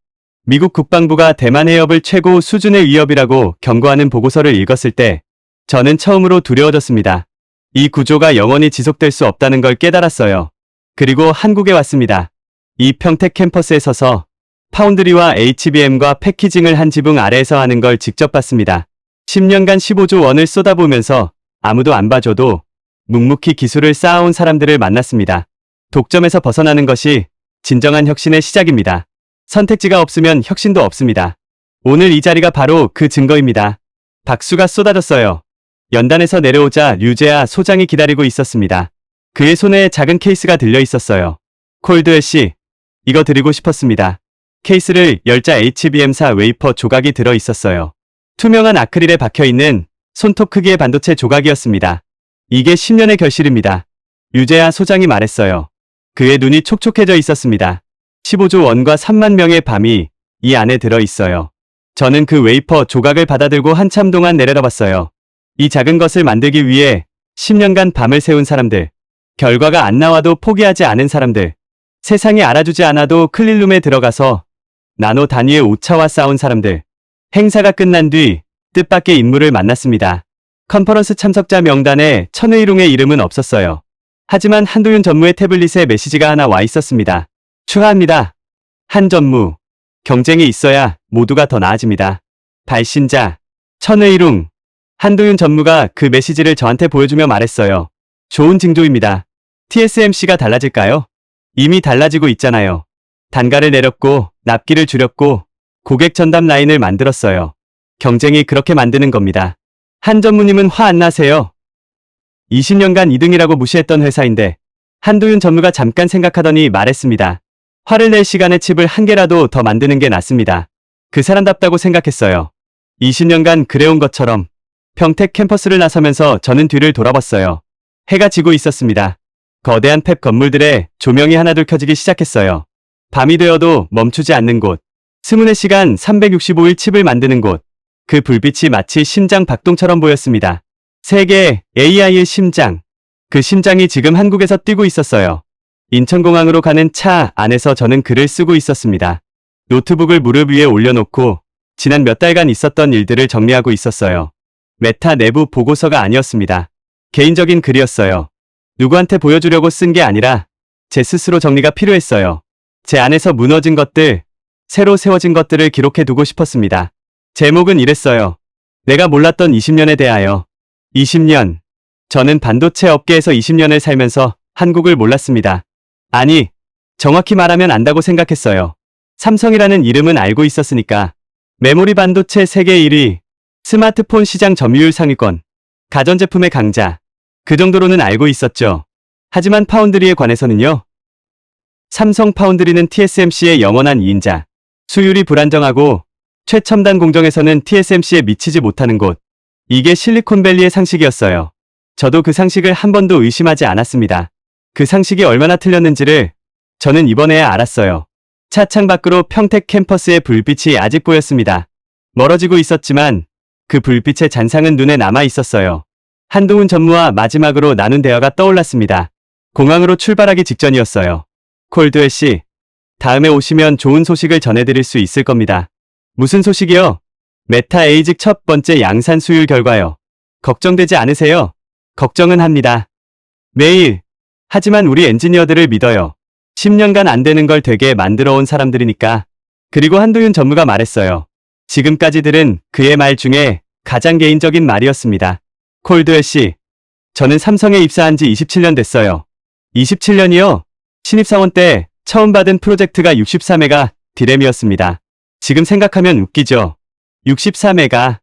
미국 국방부가 대만 해협을 최고 수준의 위협이라고 경고하는 보고서를 읽었을 때 저는 처음으로 두려워졌습니다. 이 구조가 영원히 지속될 수 없다는 걸 깨달았어요. 그리고 한국에 왔습니다. 이 평택 캠퍼스에 서서 파운드리와 HBM과 패키징을 한 지붕 아래에서 하는 걸 직접 봤습니다. 10년간 15조 원을 쏟아보면서 아무도 안 봐줘도 묵묵히 기술을 쌓아온 사람들을 만났습니다. 독점에서 벗어나는 것이 진정한 혁신의 시작입니다. 선택지가 없으면 혁신도 없습니다. 오늘 이 자리가 바로 그 증거입니다. 박수가 쏟아졌어요. 연단에서 내려오자 류재아 소장이 기다리고 있었습니다. 그의 손에 작은 케이스가 들려 있었어요. 콜드웰 씨, 이거 드리고 싶었습니다. 케이스를 열자 HBM사 웨이퍼 조각이 들어 있었어요. 투명한 아크릴에 박혀있는 손톱 크기의 반도체 조각이었습니다. 이게 10년의 결실입니다. 유재하 소장이 말했어요. 그의 눈이 촉촉해져 있었습니다. 15조 원과 3만 명의 밤이 이 안에 들어 있어요. 저는 그 웨이퍼 조각을 받아들고 한참 동안 내려다봤어요. 이 작은 것을 만들기 위해 10년간 밤을 새운 사람들, 결과가 안 나와도 포기하지 않은 사람들, 세상이 알아주지 않아도 클린룸에 들어가서 나노 단위의 오차와 싸운 사람들. 행사가 끝난 뒤 뜻밖의 인물을 만났습니다. 컨퍼런스 참석자 명단에 천의룡의 이름은 없었어요. 하지만 한도윤 전무의 태블릿에 메시지가 하나 와 있었습니다. 축하합니다. 한 전무. 경쟁이 있어야 모두가 더 나아집니다. 발신자, 천의룡. 한도윤 전무가 그 메시지를 저한테 보여주며 말했어요. 좋은 징조입니다. TSMC가 달라질까요? 이미 달라지고 있잖아요. 단가를 내렸고 납기를 줄였고 고객 전담 라인을 만들었어요. 경쟁이 그렇게 만드는 겁니다. 한 전무님은 화 안 나세요? 20년간 2등이라고 무시했던 회사인데 한도윤 전무가 잠깐 생각하더니 말했습니다. 화를 낼 시간에 칩을 한 개라도 더 만드는 게 낫습니다. 그 사람답다고 생각했어요. 20년간 그래온 것처럼 평택 캠퍼스를 나서면서 저는 뒤를 돌아봤어요. 해가 지고 있었습니다. 거대한 팹 건물들에 조명이 하나둘 켜지기 시작했어요. 밤이 되어도 멈추지 않는 곳. 24시간 365일 칩을 만드는 곳. 그 불빛이 마치 심장 박동처럼 보였습니다. 세계 AI의 심장. 그 심장이 지금 한국에서 뛰고 있었어요. 인천공항으로 가는 차 안에서 저는 글을 쓰고 있었습니다. 노트북을 무릎 위에 올려놓고 지난 몇 달간 있었던 일들을 정리하고 있었어요. 메타 내부 보고서가 아니었습니다. 개인적인 글이었어요. 누구한테 보여주려고 쓴 게 아니라 제 스스로 정리가 필요했어요. 제 안에서 무너진 것들, 새로 세워진 것들을 기록해두고 싶었습니다. 제목은 이랬어요. 내가 몰랐던 20년에 대하여. 20년. 저는 반도체 업계에서 20년을 살면서 한국을 몰랐습니다. 아니, 정확히 말하면 안다고 생각했어요. 삼성이라는 이름은 알고 있었으니까. 메모리 반도체 세계 1위, 스마트폰 시장 점유율 상위권, 가전제품의 강자. 그 정도로는 알고 있었죠. 하지만 파운드리에 관해서는요. 삼성 파운드리는 TSMC의 영원한 2인자. 수율이 불안정하고 최첨단 공정에서는 TSMC에 미치지 못하는 곳. 이게 실리콘밸리의 상식이었어요. 저도 그 상식을 한 번도 의심하지 않았습니다. 그 상식이 얼마나 틀렸는지를 저는 이번에야 알았어요. 차창 밖으로 평택 캠퍼스의 불빛이 아직 보였습니다. 멀어지고 있었지만 그 불빛의 잔상은 눈에 남아 있었어요. 한동훈 전무와 마지막으로 나눈 대화가 떠올랐습니다. 공항으로 출발하기 직전이었어요. 콜드웰 씨, 다음에 오시면 좋은 소식을 전해드릴 수 있을 겁니다. 무슨 소식이요? 메타 에이직 첫 번째 양산 수율 결과요. 걱정되지 않으세요? 걱정은 합니다. 매일. 하지만 우리 엔지니어들을 믿어요. 10년간 안 되는 걸 되게 만들어 온 사람들이니까. 그리고 한도윤 전무가 말했어요. 지금까지들은 그의 말 중에 가장 개인적인 말이었습니다. 콜드웰 씨, 저는 삼성에 입사한 지 27년 됐어요. 27년이요? 신입사원 때 처음 받은 프로젝트가 64메가 디램이었습니다. 지금 생각하면 웃기죠. 64메가.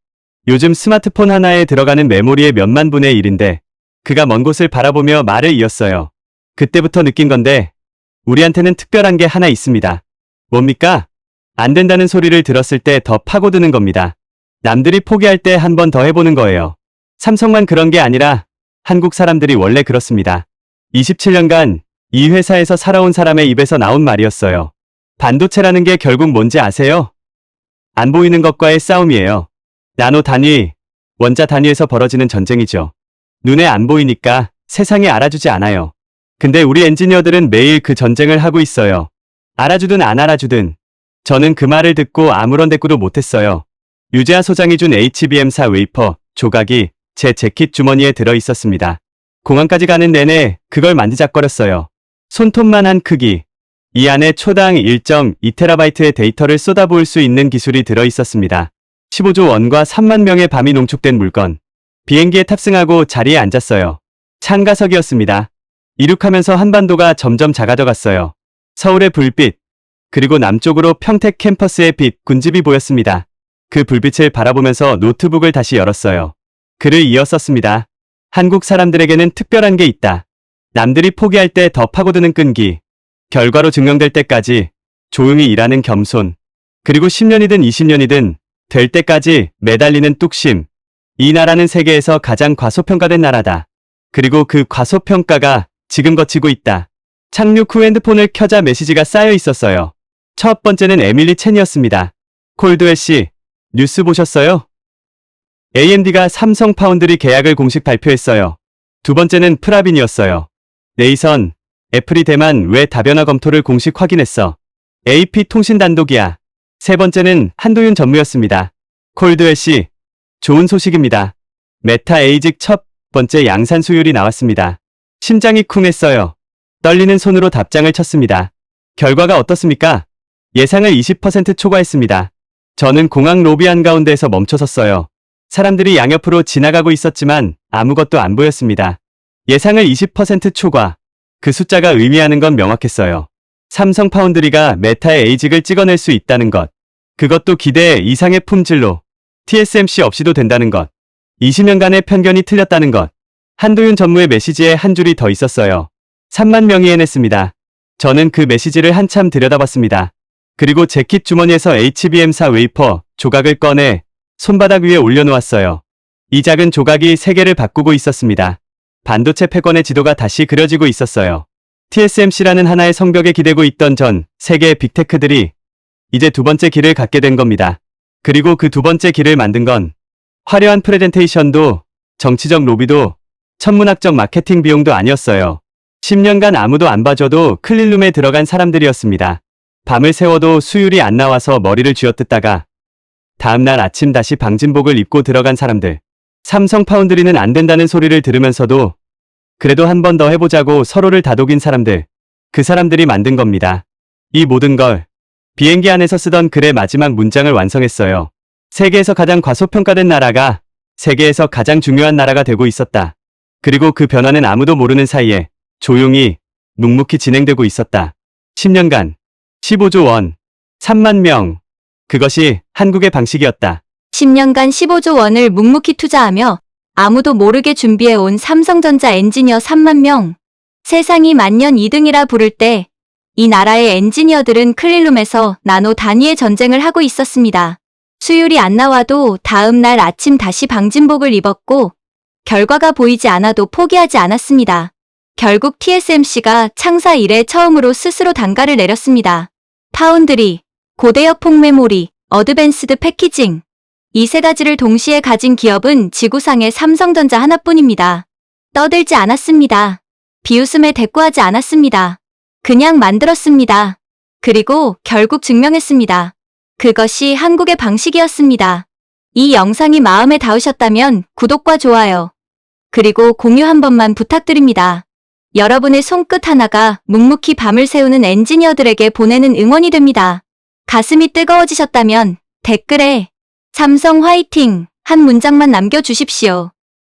요즘 스마트폰 하나에 들어가는 메모리의 몇만 분의 1인데 그가 먼 곳을 바라보며 말을 이었어요. 그때부터 느낀 건데 우리한테는 특별한 게 하나 있습니다. 뭡니까? 안 된다는 소리를 들었을 때 더 파고드는 겁니다. 남들이 포기할 때 한 번 더 해보는 거예요. 삼성만 그런 게 아니라 한국 사람들이 원래 그렇습니다. 27년간 이 회사에서 살아온 사람의 입에서 나온 말이었어요. 반도체라는 게 결국 뭔지 아세요? 안 보이는 것과의 싸움이에요. 나노 단위, 원자 단위에서 벌어지는 전쟁이죠. 눈에 안 보이니까 세상이 알아주지 않아요. 근데 우리 엔지니어들은 매일 그 전쟁을 하고 있어요. 알아주든 안 알아주든. 저는 그 말을 듣고 아무런 대꾸도 못했어요. 유재하 소장이 준 HBM사 웨이퍼 조각이 제 재킷 주머니에 들어 있었습니다. 공항까지 가는 내내 그걸 만지작거렸어요. 손톱만한 크기. 이 안에 초당 1.2TB의 데이터를 쏟아부을 수 있는 기술이 들어 있었습니다. 15조 원과 3만 명의 밤이 농축된 물건. 비행기에 탑승하고 자리에 앉았어요. 창가석이었습니다. 이륙하면서 한반도가 점점 작아져 갔어요. 서울의 불빛, 그리고 남쪽으로 평택 캠퍼스의 빛, 군집이 보였습니다. 그 불빛을 바라보면서 노트북을 다시 열었어요. 글을 이어 썼습니다. 한국 사람들에게는 특별한 게 있다. 남들이 포기할 때 더 파고드는 끈기. 결과로 증명될 때까지 조용히 일하는 겸손. 그리고 10년이든 20년이든 될 때까지 매달리는 뚝심. 이 나라는 세계에서 가장 과소평가된 나라다. 그리고 그 과소평가가 지금 거치고 있다. 착륙 후 핸드폰을 켜자 메시지가 쌓여 있었어요. 첫 번째는 에밀리 첸이었습니다. 콜드웰 씨, 뉴스 보셨어요? AMD가 삼성 파운드리 계약을 공식 발표했어요. 두 번째는 프라빈이었어요. 네이선, 애플이 대만 외 다변화 검토를 공식 확인했어. AP 통신 단독이야. 세 번째는 한도윤 전무였습니다. 콜드웰 씨, 좋은 소식입니다. 메타 에이직 첫 번째 양산 수율이 나왔습니다. 심장이 쿵했어요. 떨리는 손으로 답장을 쳤습니다. 결과가 어떻습니까? 예상을 20% 초과했습니다. 저는 공항 로비 한가운데에서 멈춰 섰어요. 사람들이 양옆으로 지나가고 있었지만 아무것도 안 보였습니다. 예상을 20% 초과. 그 숫자가 의미하는 건 명확했어요. 삼성 파운드리가 메타의 에이직을 찍어낼 수 있다는 것. 그것도 기대 이상의 품질로. TSMC 없이도 된다는 것. 20년간의 편견이 틀렸다는 것. 한도윤 전무의 메시지에 한 줄이 더 있었어요. 3만 명이 해냈습니다. 저는 그 메시지를 한참 들여다봤습니다. 그리고 재킷 주머니에서 HBM4 웨이퍼 조각을 꺼내 손바닥 위에 올려놓았어요. 이 작은 조각이 세계를 바꾸고 있었습니다. 반도체 패권의 지도가 다시 그려지고 있었어요. TSMC라는 하나의 성벽에 기대고 있던 전 세계의 빅테크들이 이제 두 번째 길을 갖게 된 겁니다. 그리고 그 두 번째 길을 만든 건 화려한 프레젠테이션도 정치적 로비도 천문학적 마케팅 비용도 아니었어요. 10년간 아무도 안 봐줘도 클린룸에 들어간 사람들이었습니다. 밤을 새워도 수율이 안 나와서 머리를 쥐어뜯다가 다음날 아침 다시 방진복을 입고 들어간 사람들. 삼성 파운드리는 안 된다는 소리를 들으면서도 그래도 한 번 더 해보자고 서로를 다독인 사람들. 그 사람들이 만든 겁니다. 이 모든 걸 비행기 안에서 쓰던 글의 마지막 문장을 완성했어요. 세계에서 가장 과소평가된 나라가 세계에서 가장 중요한 나라가 되고 있었다. 그리고 그 변화는 아무도 모르는 사이에 조용히 묵묵히 진행되고 있었다. 10년간 15조 원, 3만 명. 그것이 한국의 방식이었다. 10년간 15조 원을 묵묵히 투자하며 아무도 모르게 준비해온 삼성전자 엔지니어 3만 명. 세상이 만년 2등이라 부를 때 이 나라의 엔지니어들은 클린룸에서 나노 단위의 전쟁을 하고 있었습니다. 수율이 안 나와도 다음 날 아침 다시 방진복을 입었고 결과가 보이지 않아도 포기하지 않았습니다. 결국 TSMC가 창사 이래 처음으로 스스로 단가를 내렸습니다. 파운드리, 고대역 폭메모리, 어드밴스드 패키징. 이 세 가지를 동시에 가진 기업은 지구상의 삼성전자 하나뿐입니다. 떠들지 않았습니다. 비웃음에 대꾸하지 않았습니다. 그냥 만들었습니다. 그리고 결국 증명했습니다. 그것이 한국의 방식이었습니다. 이 영상이 마음에 닿으셨다면 구독과 좋아요, 그리고 공유 한 번만 부탁드립니다. 여러분의 손끝 하나가 묵묵히 밤을 새우는 엔지니어들에게 보내는 응원이 됩니다. 가슴이 뜨거워지셨다면 댓글에 삼성 화이팅! 한 문장만 남겨주십시오.